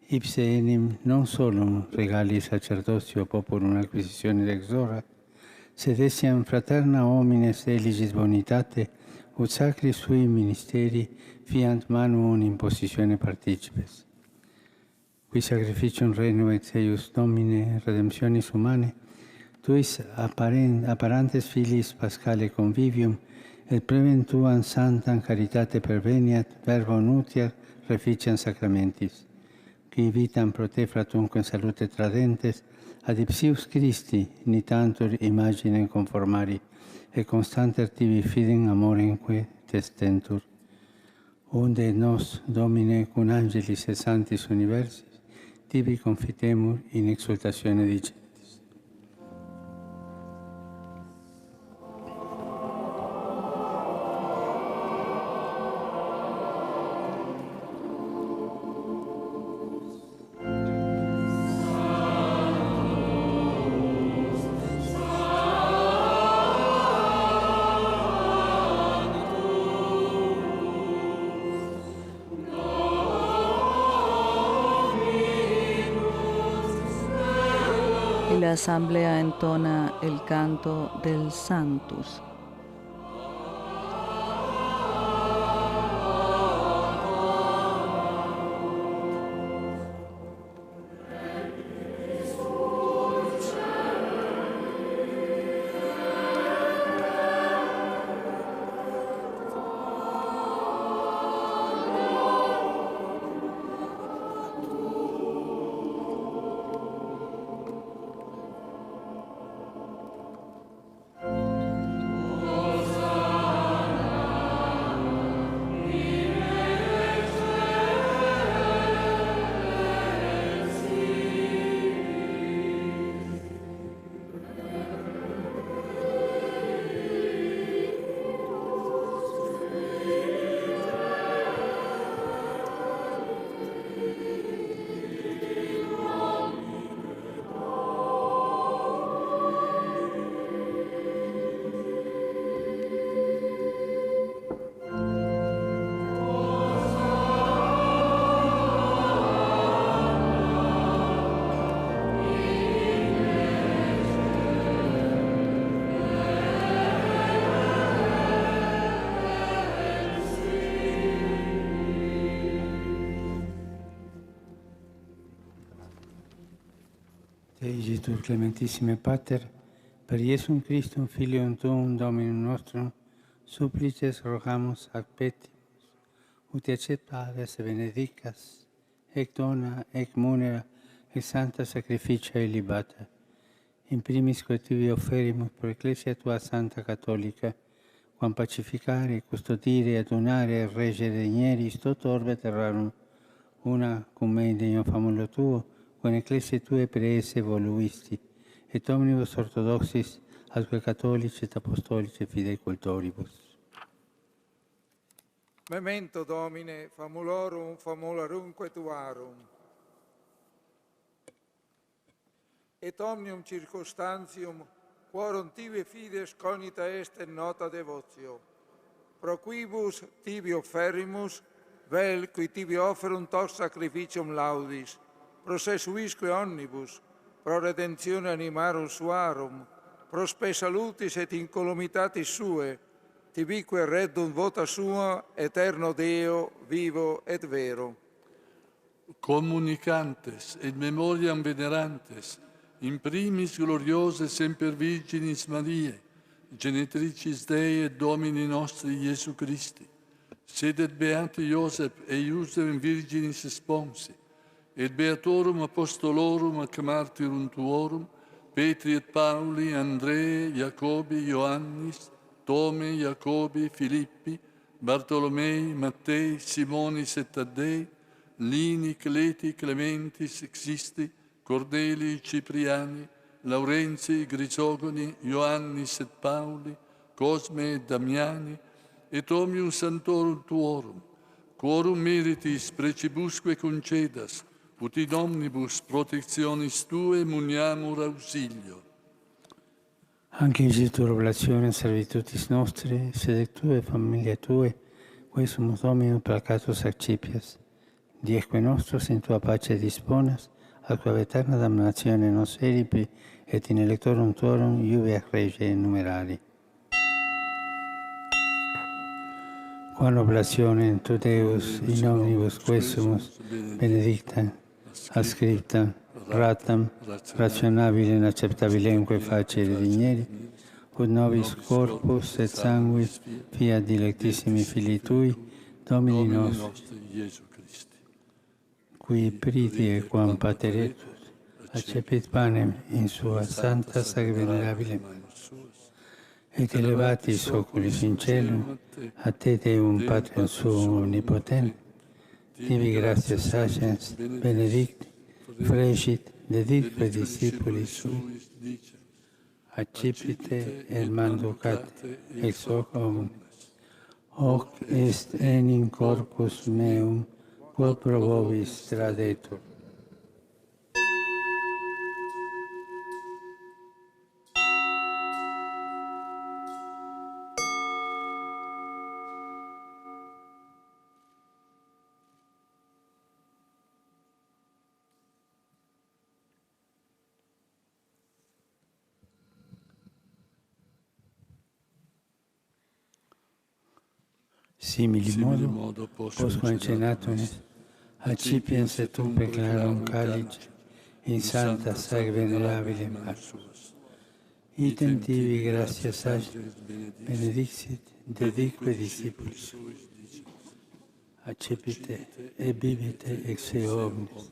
Ipse enim non solum regali sacerdotio populum acquisitione ex ora, sed essiam fraterna homines eligis bonitate, ut sacri sui ministeri fiant manuum impositione participes. Qui sacrificium renuet eius Domine redemptionis humanae, tuis apparantes filiis Pascale convivium, et plebem tuam sanctam caritate perveniat, verbo nutiat reficiam sacramentis, qui vitam pro te fratunque in salute tradentes, ad ipsius Christi nitantur imaginem conformari, et constanter tibi fidem amorenque testentur. Unde nos, Domine, cum angelis et sanctis universis, tibi confitemur in exultatione dicentis. Y la asamblea entona el canto del Sanctus. Eigitur clementissime Pater, per Iesum Christum Filium Tuum Dominum nostrum, supplices rogamus ac petimus, ut acceptaves e benedicas, ec dona, ec munera, ec santa sacrificia e libata. In primis quae tibi offerimus pro Ecclesia Tua Santa Catholica, quam pacificare, custodire, adunare e reggere digneris tot orbe terrarum, una cum me in degno famulo Tuo, con ecclesiae Tue preesse voluisti, et omnibus orthodoxis, atque catholici et apostolici fidei cultoribus. Memento Domine, famulorum, famularumque Tuarum. Et omnium circunstantium, quorum tibi fides cognita est et nota devotio. Pro quibus tibi offerrimus, vel qui tibi offerunt os sacrificium laudis, prosesuisque omnibus, pro redentione animarum suarum, pro spe salutis et incolumitatis sue, tibique reddunt vota sua, eterno Deo, vivo et vero. Communicantes et memoriam venerantes, in primis gloriose semper Virginis Mariae, genitricis Dei et Domini nostri Iesu Christi, sed et beati Iosep e Iusem Virginis sponsi, et beatorum apostolorum ac martyrum tuorum, Petri et Pauli, Andrei, Jacobi, Ioannis, Tome, Jacobi, Filippi, Bartolomei, Mattei, Simonis et Taddei, Lini, Cleti, Clementis, Xisti, Cordeli, Cipriani, Laurenzi, Grisogoni, Ioannis et Pauli, Cosme et Damiani, et omnium santorum tuorum, quorum meritis precibusque concedas, ut in omnibus protectionis Tue muniamur auxilio. Anche in Gesù oblazione servitutis nostre, sed Tue familia Tue, quae sumus Dominum placatus accipias, diesque nostros in Tua pace disponas, a Tua eterna damnatione nos eripi, et in electorum Tuorum iuve ac rege numerari. Quam oblazione Tu Deus in omnibus quesumus benedictam, ascriptam, ratam, rationabile in acceptabilemque facere digneri, ut nobis corpus et sanguis fiat dilectissimi Filii Tui, Domini nostri, qui priti e quam pateretus, accepit panem in sua santa sacra venerabile mano, et elevatis oculis in cielo, a Te Deum Patrem Suum Omnipotent, tibi gratias agens, benedicti, frecit, dedicque discipulis Sui, accipite et manducate ex hoc omnes, hoc est enim corpus meum, quod pro vobis tradetur. Simili modo, postquam cenatunes, accipiens et tum peclarum calice, in santa sacra venerabile Masus. Item tibi gratias agens, benedixit, dedicque discipulis Sui, accepite et bibite ex eo omnes,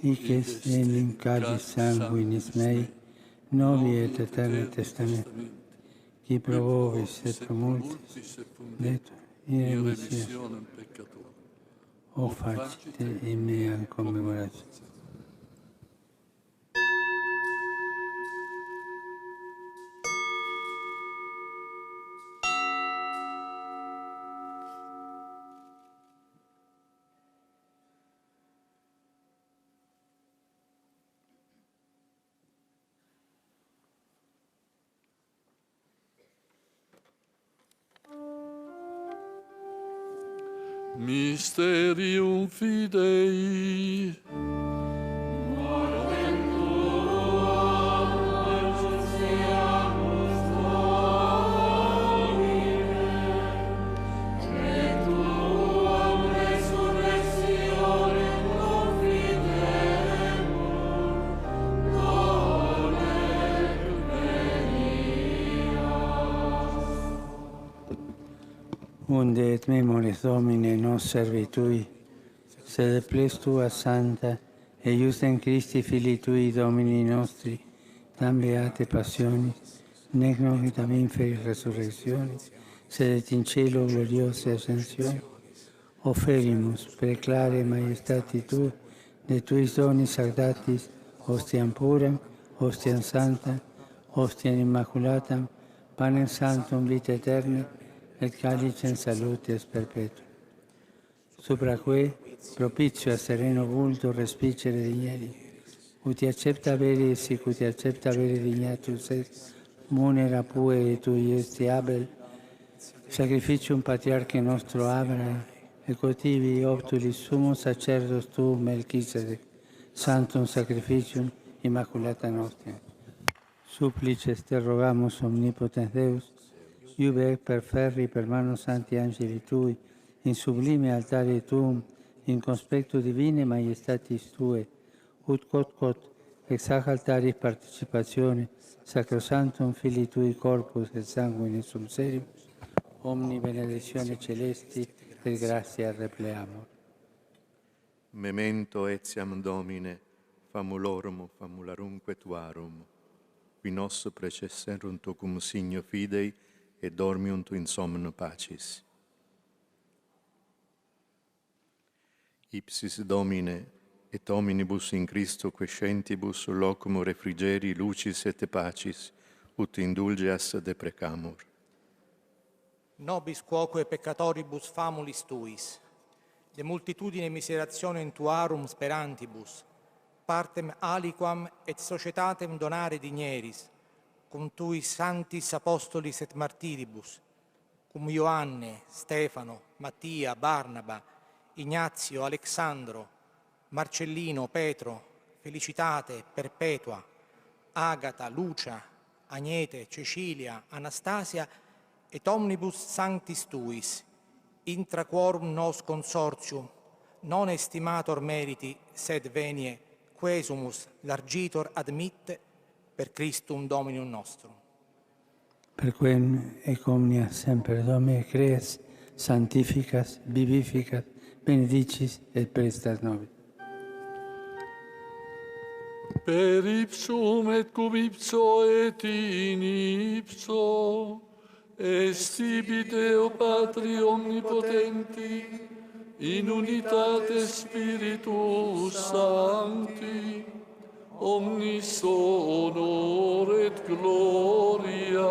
hic est enim calis sanguinis mei, novi et eterni testament, qui pro vobis et pro multis, detur in remissionem peccatorum. O facite in mea commemoratio. Mysterium Fidei. Unde et memoris Domine nos servitui, sed ples Tua Santa, e justem Christi Filii Tui, Domini nostri, tam beate passionis, nec nocitam inferi resurrectionis, sed et in cielo gloriose ascensione, oferimus preclare maiestati Tu, de Tuis donis sagdatis, ostiam puram, ostiam sanctam, ostiam immaculatam, panem sanctum vita eterna, et calicem salutius perpetuum. Supra que, propitio a sereno vulto respicere digneri, ut accepta vere sic ut accepta vere dignatus est, munera pue Tui esti Abel, sacrificium patriarche nostro Abraham, et cotivi optulis summum sacerdos Tu Melchisedec, santum sacrificium immaculata nostra. Supplices te rogamus omnipotens Deus, iube per ferri per mano santi angeli Tui, in sublime altare Tuum, in conspectu divine maiestatis Tue, ut quod ex hac altaris participatione, sacrosanctum Filii Tui corpus et sanguinis sum seribus, omni benedictione celesti et gratia repleamur. Memento etiam Domine, famulorum famularumque Tuarum, qui nos precesserunt cum signo fidei, et dormiunt in somno pacis. Ipsis Domine, et omnibus in Christo quiescentibus locum refrigeri lucis et pacis, ut indulgeas deprecamur. Nobis quoque peccatoribus famulis Tuis, de multitudine miserationem tuarum sperantibus, partem aliquam et societatem donare digneris, cum tuis sanctis apostolis et martiribus, cum Ioanne, Stefano, Mattia, Barnaba, Ignazio, Alexandro, Marcellino, Petro, Felicitate, Perpetua, Agata, Lucia, Agnete, Cecilia, Anastasia, et omnibus sanctis tuis, intra quorum nos consortium, non estimator meriti, sed venie, quesumus largitor admitte, per Christum Dominum nostrum. Per quem ec omnia semper Domine creas, sanctificas, vivificas, benedicis et prestas nobis. Per ipsum et cum ipso et in ipso, estibi Deo Patri Omnipotenti, in unitate Spiritus Sancti, omnis honor et gloria,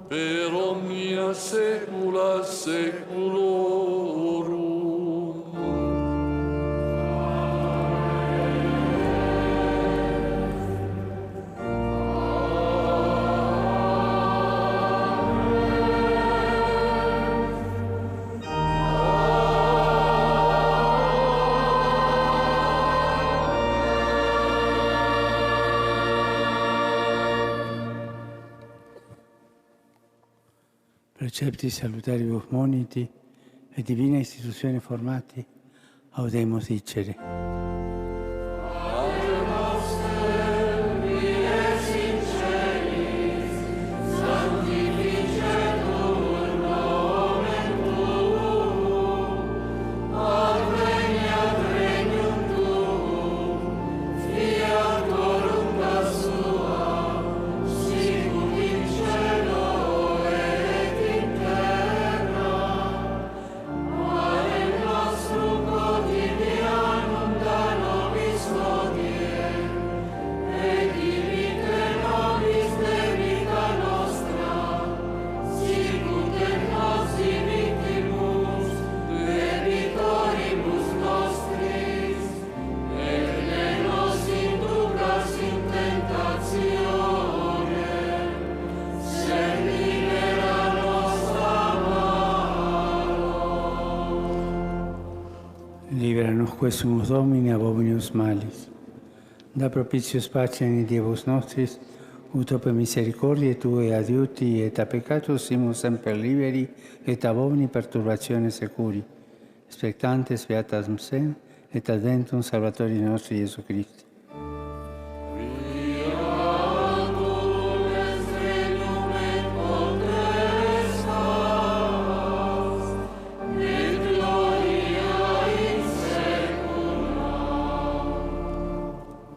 per omnia saecula saeculorum. Precepti salutaribus moniti e divina istituzione formati, audemus dicere. Libera-nos quesumus Domini abominus malis. Da propitius pacem Dievus nostris, ut per misericordiae Tue adiuti et a peccatus simus semper liberi et ab omni perturbazione securi, expectantes beatam sem et adventum Salvatori nostri Iesu Christi.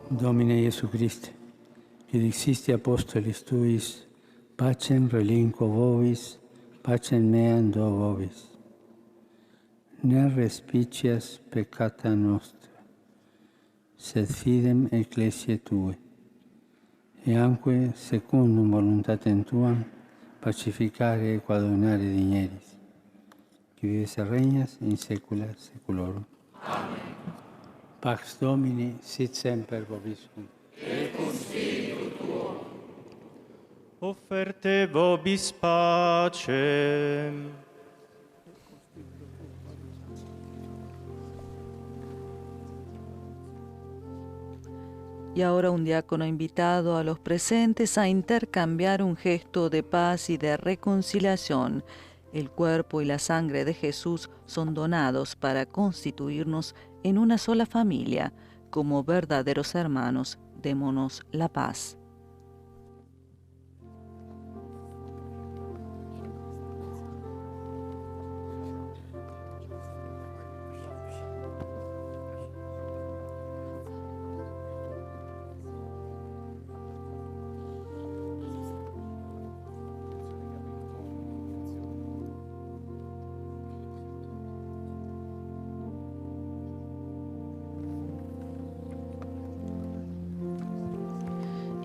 Domine Iesu Christe, che dixisti apostolis Tuis, pacem relinquo vobis, pacem meam do vobis. Ne respicias peccata nostra, sed fidem ecclesiae Tue, e anque secundum voluntatem Tuam pacificare e coadunare digneris, qui vives e regnas in saecula saeculorum. Amen. Pax Domini sit semper vobiscum. Et cum spiritu tuo. Offerte vobis pacem. Y ahora un diácono invitado a los presentes a intercambiar un gesto de paz y de reconciliación. El cuerpo y la sangre de Jesús son donados para constituirnos en una sola familia. Como verdaderos hermanos, démonos la paz.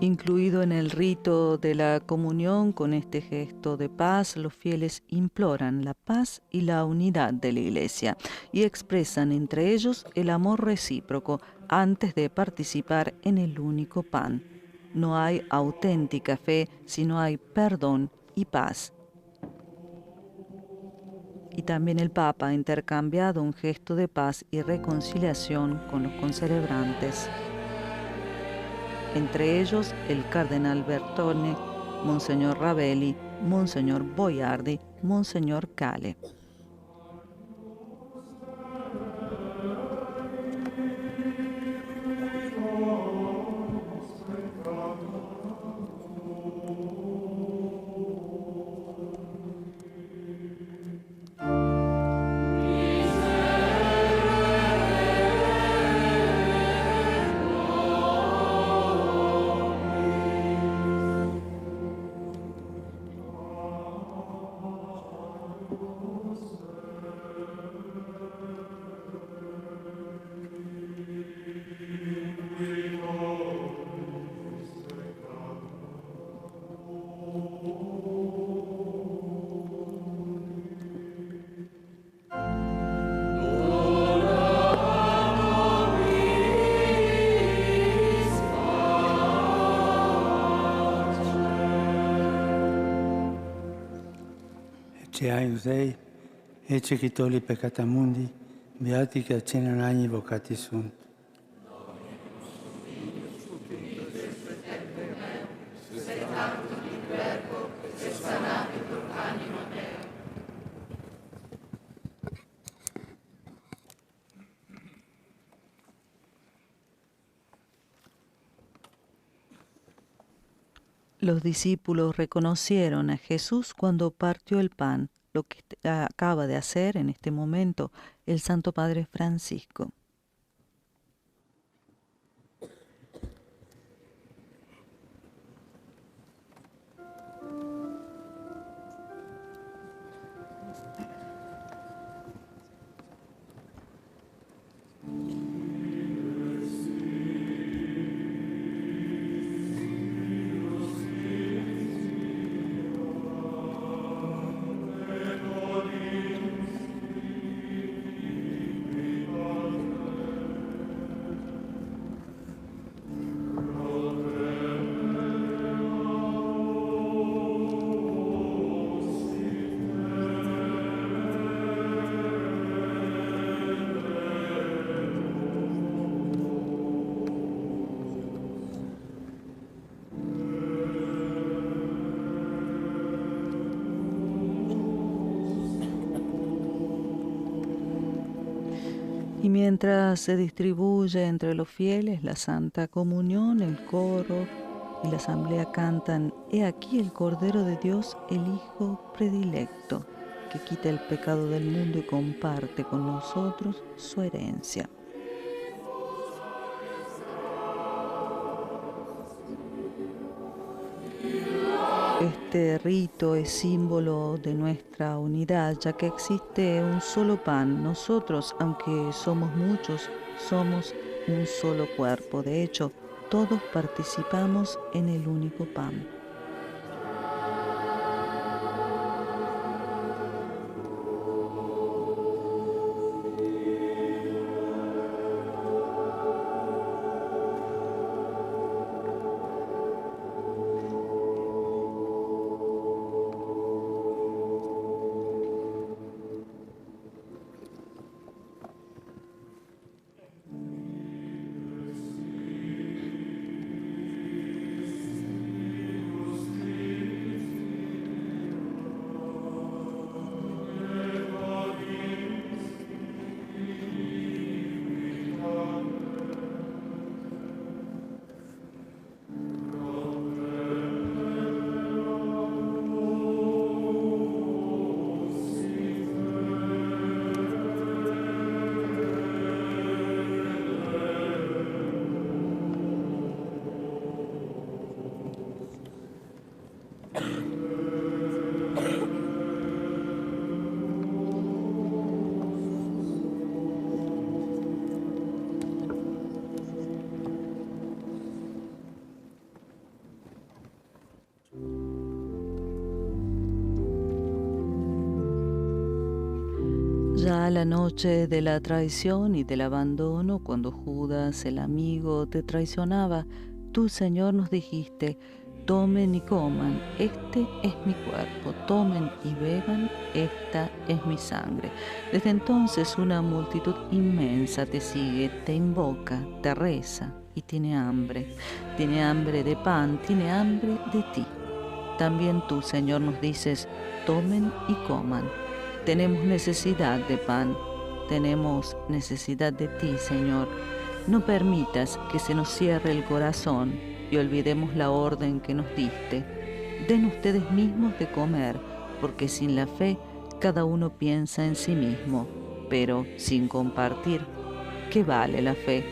Incluido en el rito de la comunión, con este gesto de paz, los fieles imploran la paz y la unidad de la Iglesia y expresan entre ellos el amor recíproco antes de participar en el único pan. No hay auténtica fe si no hay perdón y paz. Y también el Papa ha intercambiado un gesto de paz y reconciliación con los concelebrantes. Entre ellos el cardenal Bertone, Monseñor Ravelli, Monseñor Boiardi, Monseñor Cale. Eius Dei, ecce qui tolli peccata mundi, beati che accenano agni vocati sunt. Los discípulos reconocieron a Jesús cuando partió el pan, lo que acaba de hacer en este momento el Santo Padre Francisco. Y mientras se distribuye entre los fieles la Santa Comunión, el coro y la asamblea cantan: «He aquí el Cordero de Dios, el Hijo predilecto, que quita el pecado del mundo y comparte con nosotros su herencia». Este rito es símbolo de nuestra unidad, ya que existe un solo pan. Nosotros, aunque somos muchos, somos un solo cuerpo. De hecho, todos participamos en el único pan. Ya la noche de la traición y del abandono, cuando Judas, el amigo, te traicionaba, tú, Señor, nos dijiste: tomen y coman, este es mi cuerpo, tomen y beban, esta es mi sangre. Desde entonces una multitud inmensa te sigue, te invoca, te reza y tiene hambre de pan, tiene hambre de ti. También tú, Señor, nos dices: tomen y coman. Tenemos necesidad de pan, tenemos necesidad de ti, Señor. No permitas que se nos cierre el corazón y olvidemos la orden que nos diste. Den ustedes mismos de comer, porque sin la fe cada uno piensa en sí mismo, pero sin compartir, ¿qué vale la fe?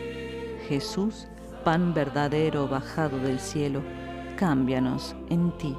Jesús, pan verdadero bajado del cielo, cámbianos en ti.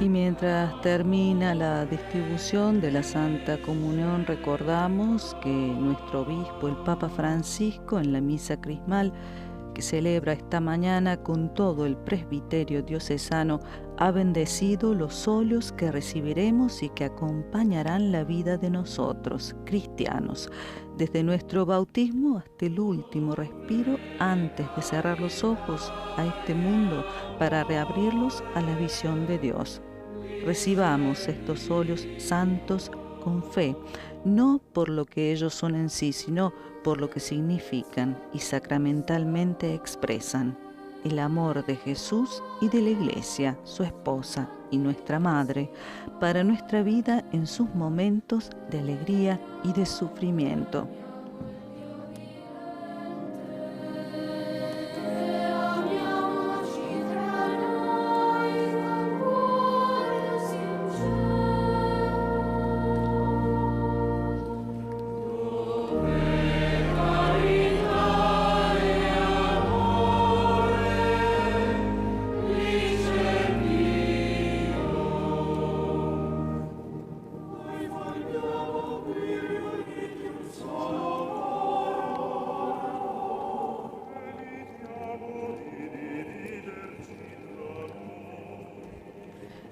Mientras termina la distribución de la Santa Comunión, recordamos que nuestro obispo, el Papa Francisco, en la misa crismal que celebra esta mañana con todo el presbiterio diocesano, ha bendecido los óleos que recibiremos y que acompañarán la vida de nosotros, cristianos, desde nuestro bautismo hasta el último respiro antes de cerrar los ojos a este mundo para reabrirlos a la visión de Dios. Recibamos estos óleos santos con fe, no por lo que ellos son en sí, sino por lo que significan y sacramentalmente expresan: el amor de Jesús y de la Iglesia, su esposa y nuestra Madre, para nuestra vida en sus momentos de alegría y de sufrimiento.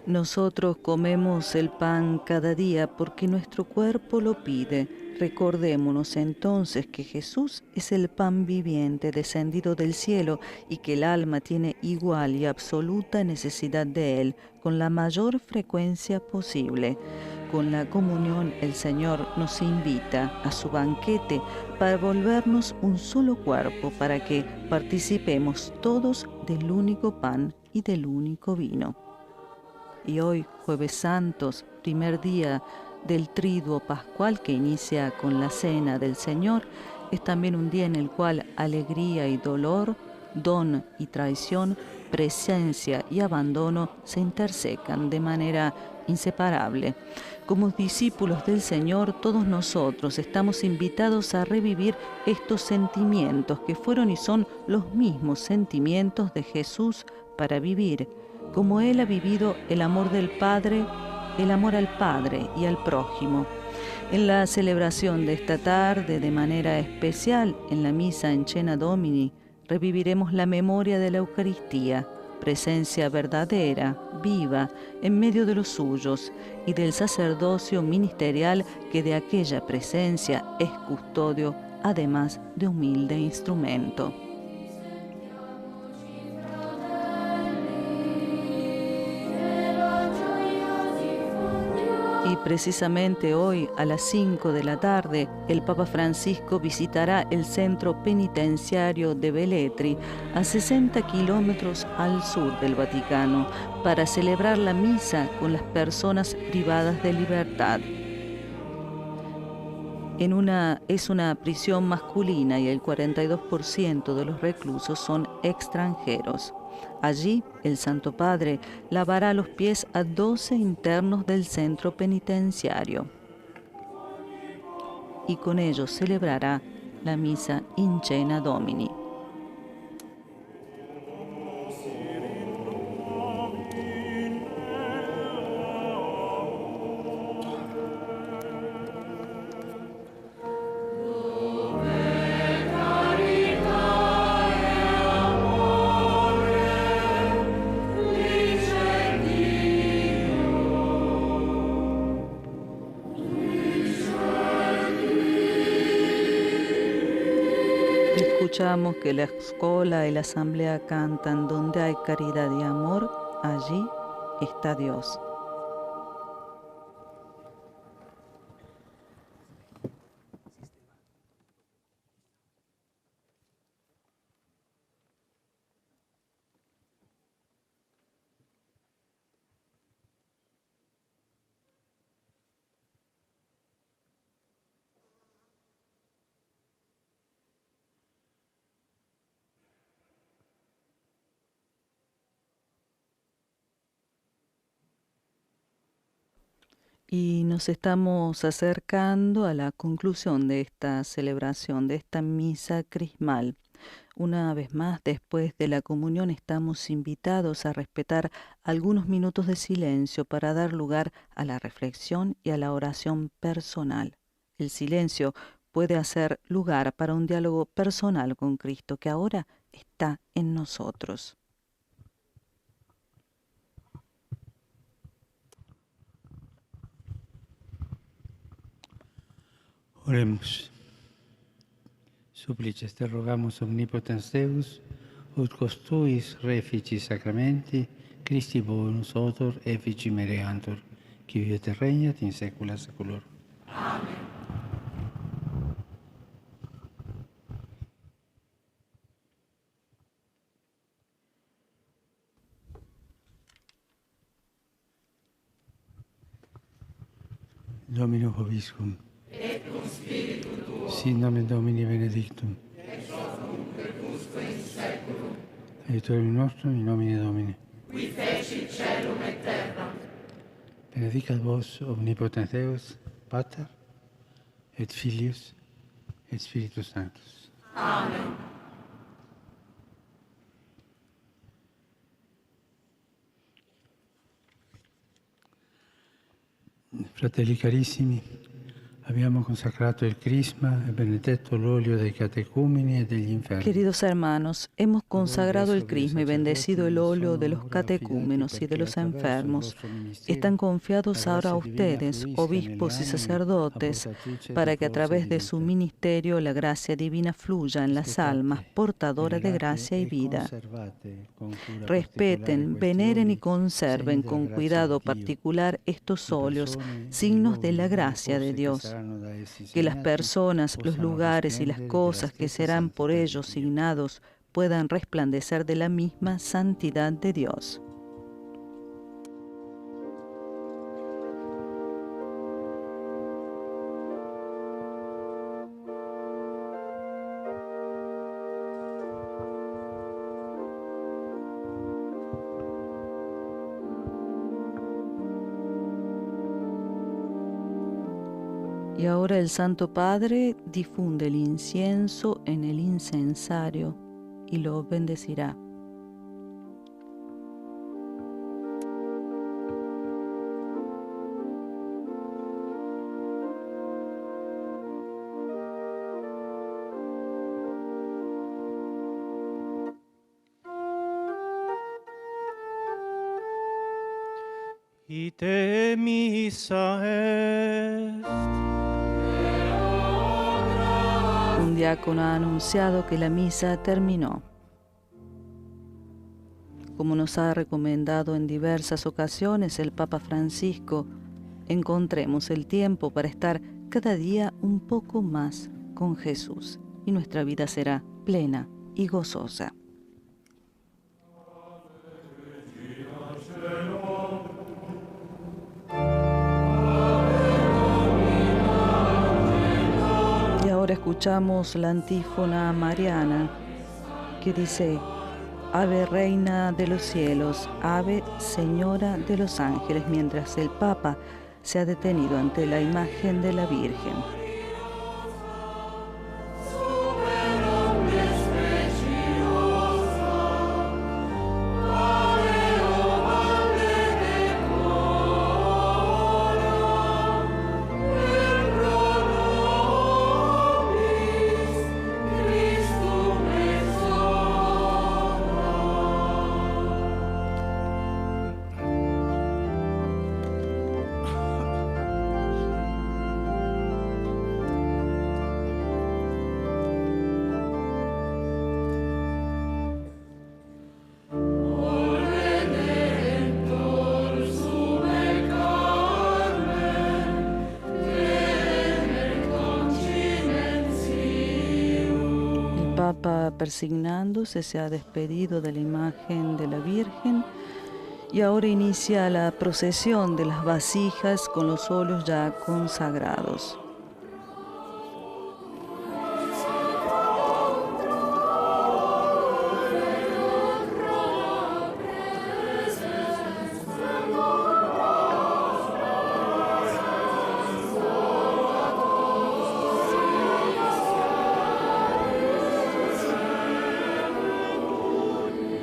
Nosotros comemos el pan cada día porque nuestro cuerpo lo pide. Recordémonos entonces que Jesús es el pan viviente descendido del cielo y que el alma tiene igual y absoluta necesidad de Él con la mayor frecuencia posible. Con la comunión el Señor nos invita a su banquete para volvernos un solo cuerpo, para que participemos todos del único pan y del único vino. Y hoy, Jueves Santos, primer día del Triduo Pascual que inicia con la Cena del Señor, es también un día en el cual alegría y dolor, don y traición, presencia y abandono se intersecan de manera inseparable. Como discípulos del Señor, todos nosotros estamos invitados a revivir estos sentimientos que fueron y son los mismos sentimientos de Jesús para vivir, como Él ha vivido el amor del Padre, el amor al Padre y al prójimo. En la celebración de esta tarde, de manera especial, en la misa en Cena Domini, reviviremos la memoria de la Eucaristía, presencia verdadera, viva, en medio de los suyos, y del sacerdocio ministerial que de aquella presencia es custodio, además de humilde instrumento. Y precisamente hoy, a las 5 de la tarde, el Papa Francisco visitará el centro penitenciario de Velletri, a 60 kilómetros al sur del Vaticano, para celebrar la misa con las personas privadas de libertad. Es una prisión masculina y el 42% de los reclusos son extranjeros. Allí, el Santo Padre lavará los pies a 12 internos del centro penitenciario y con ellos celebrará la misa in cena Domini. Escuchamos que la escola y la asamblea cantan: donde hay caridad y amor, allí está Dios. Y nos estamos acercando a la conclusión de esta celebración, de esta misa crismal. Una vez más, después de la comunión, estamos invitados a respetar algunos minutos de silencio para dar lugar a la reflexión y a la oración personal. El silencio puede hacer lugar para un diálogo personal con Cristo que ahora está en nosotros. Oremos. Supplices te rogamos, omnipotens Deus, ut costuis refici sacramenti, Christi bonus autor effici mereantur, qui vive et regnat in saecula saeculorum. Amen. Dominus vobiscum. Et cum spiritu tuo. Sit nomen Domini benedictum. Ex hoc nunc et usque in saeculum. Aiutorium nostrum in nomine Domini. Qui feci caelum et terram. Benedicat vos omnipotens Deus, Pater, et Filius, et Spiritus Sanctus. Amen. Fratelli carissimi, abbiamo consacrato il crisma e benedetto l'olio dei catecumeni e degli infermi. Queridos hermanos, hemos consagrado el crisma y bendecido el óleo de los catecúmenos y de los enfermos. Están confiados ahora a ustedes, obispos y sacerdotes, para que a través de su ministerio la gracia divina fluya en las almas portadoras de gracia y vida. Respeten, veneren y conserven con cuidado particular estos óleos, signos de la gracia de Dios. Que las personas, los lugares y las cosas que serán por ellos signados puedan resplandecer de la misma santidad de Dios. Y ahora el Santo Padre difunde el incienso en el incensario y lo bendecirá. Ite missa est. Un diácono ha anunciado que la misa terminó. Como nos ha recomendado en diversas ocasiones el Papa Francisco, encontremos el tiempo para estar cada día un poco más con Jesús y nuestra vida será plena y gozosa. escuchamos la antífona mariana que dice: Ave Reina de los cielos, Ave Señora de los ángeles, mientras el Papa se ha detenido ante la imagen de la Virgen. Papa, persignándose, se ha despedido de la imagen de la Virgen y ahora inicia la procesión de las vasijas con los óleos ya consagrados.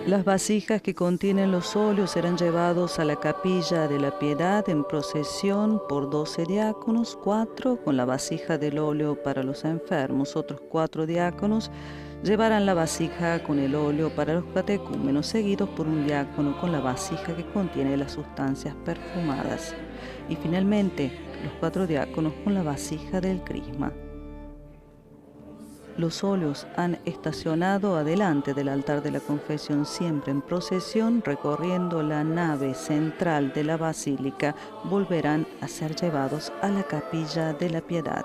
Las vasijas que contienen los óleos serán llevados a la capilla de la Piedad en procesión por 12 diáconos, 4 con la vasija del óleo para los enfermos, otros 4 diáconos llevarán la vasija con el óleo para los catecúmenos, seguidos por un diácono con la vasija que contiene las sustancias perfumadas, y finalmente los 4 diáconos con la vasija del crisma. Los óleos han estacionado adelante del altar de la confesión, siempre en procesión, recorriendo la nave central de la basílica. Volverán a ser llevados a la capilla de la Piedad.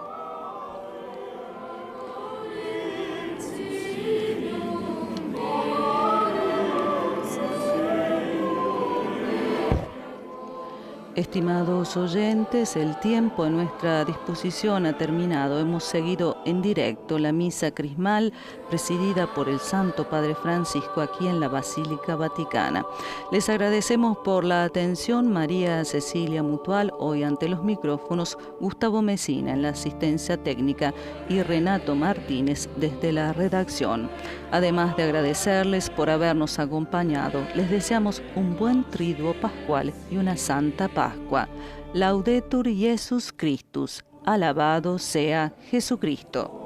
Estimados oyentes, el tiempo a nuestra disposición ha terminado. Hemos seguido en directo la misa crismal presidida por el Santo Padre Francisco aquí en la Basílica Vaticana. Les agradecemos por la atención. María Cecilia Mutual, hoy ante los micrófonos, Gustavo Mesina en la asistencia técnica y Renato Martínez desde la redacción. Además de agradecerles por habernos acompañado, les deseamos un buen triduo pascual y una santa Pascua. Laudetur Jesus Christus. Alabado sea Jesucristo.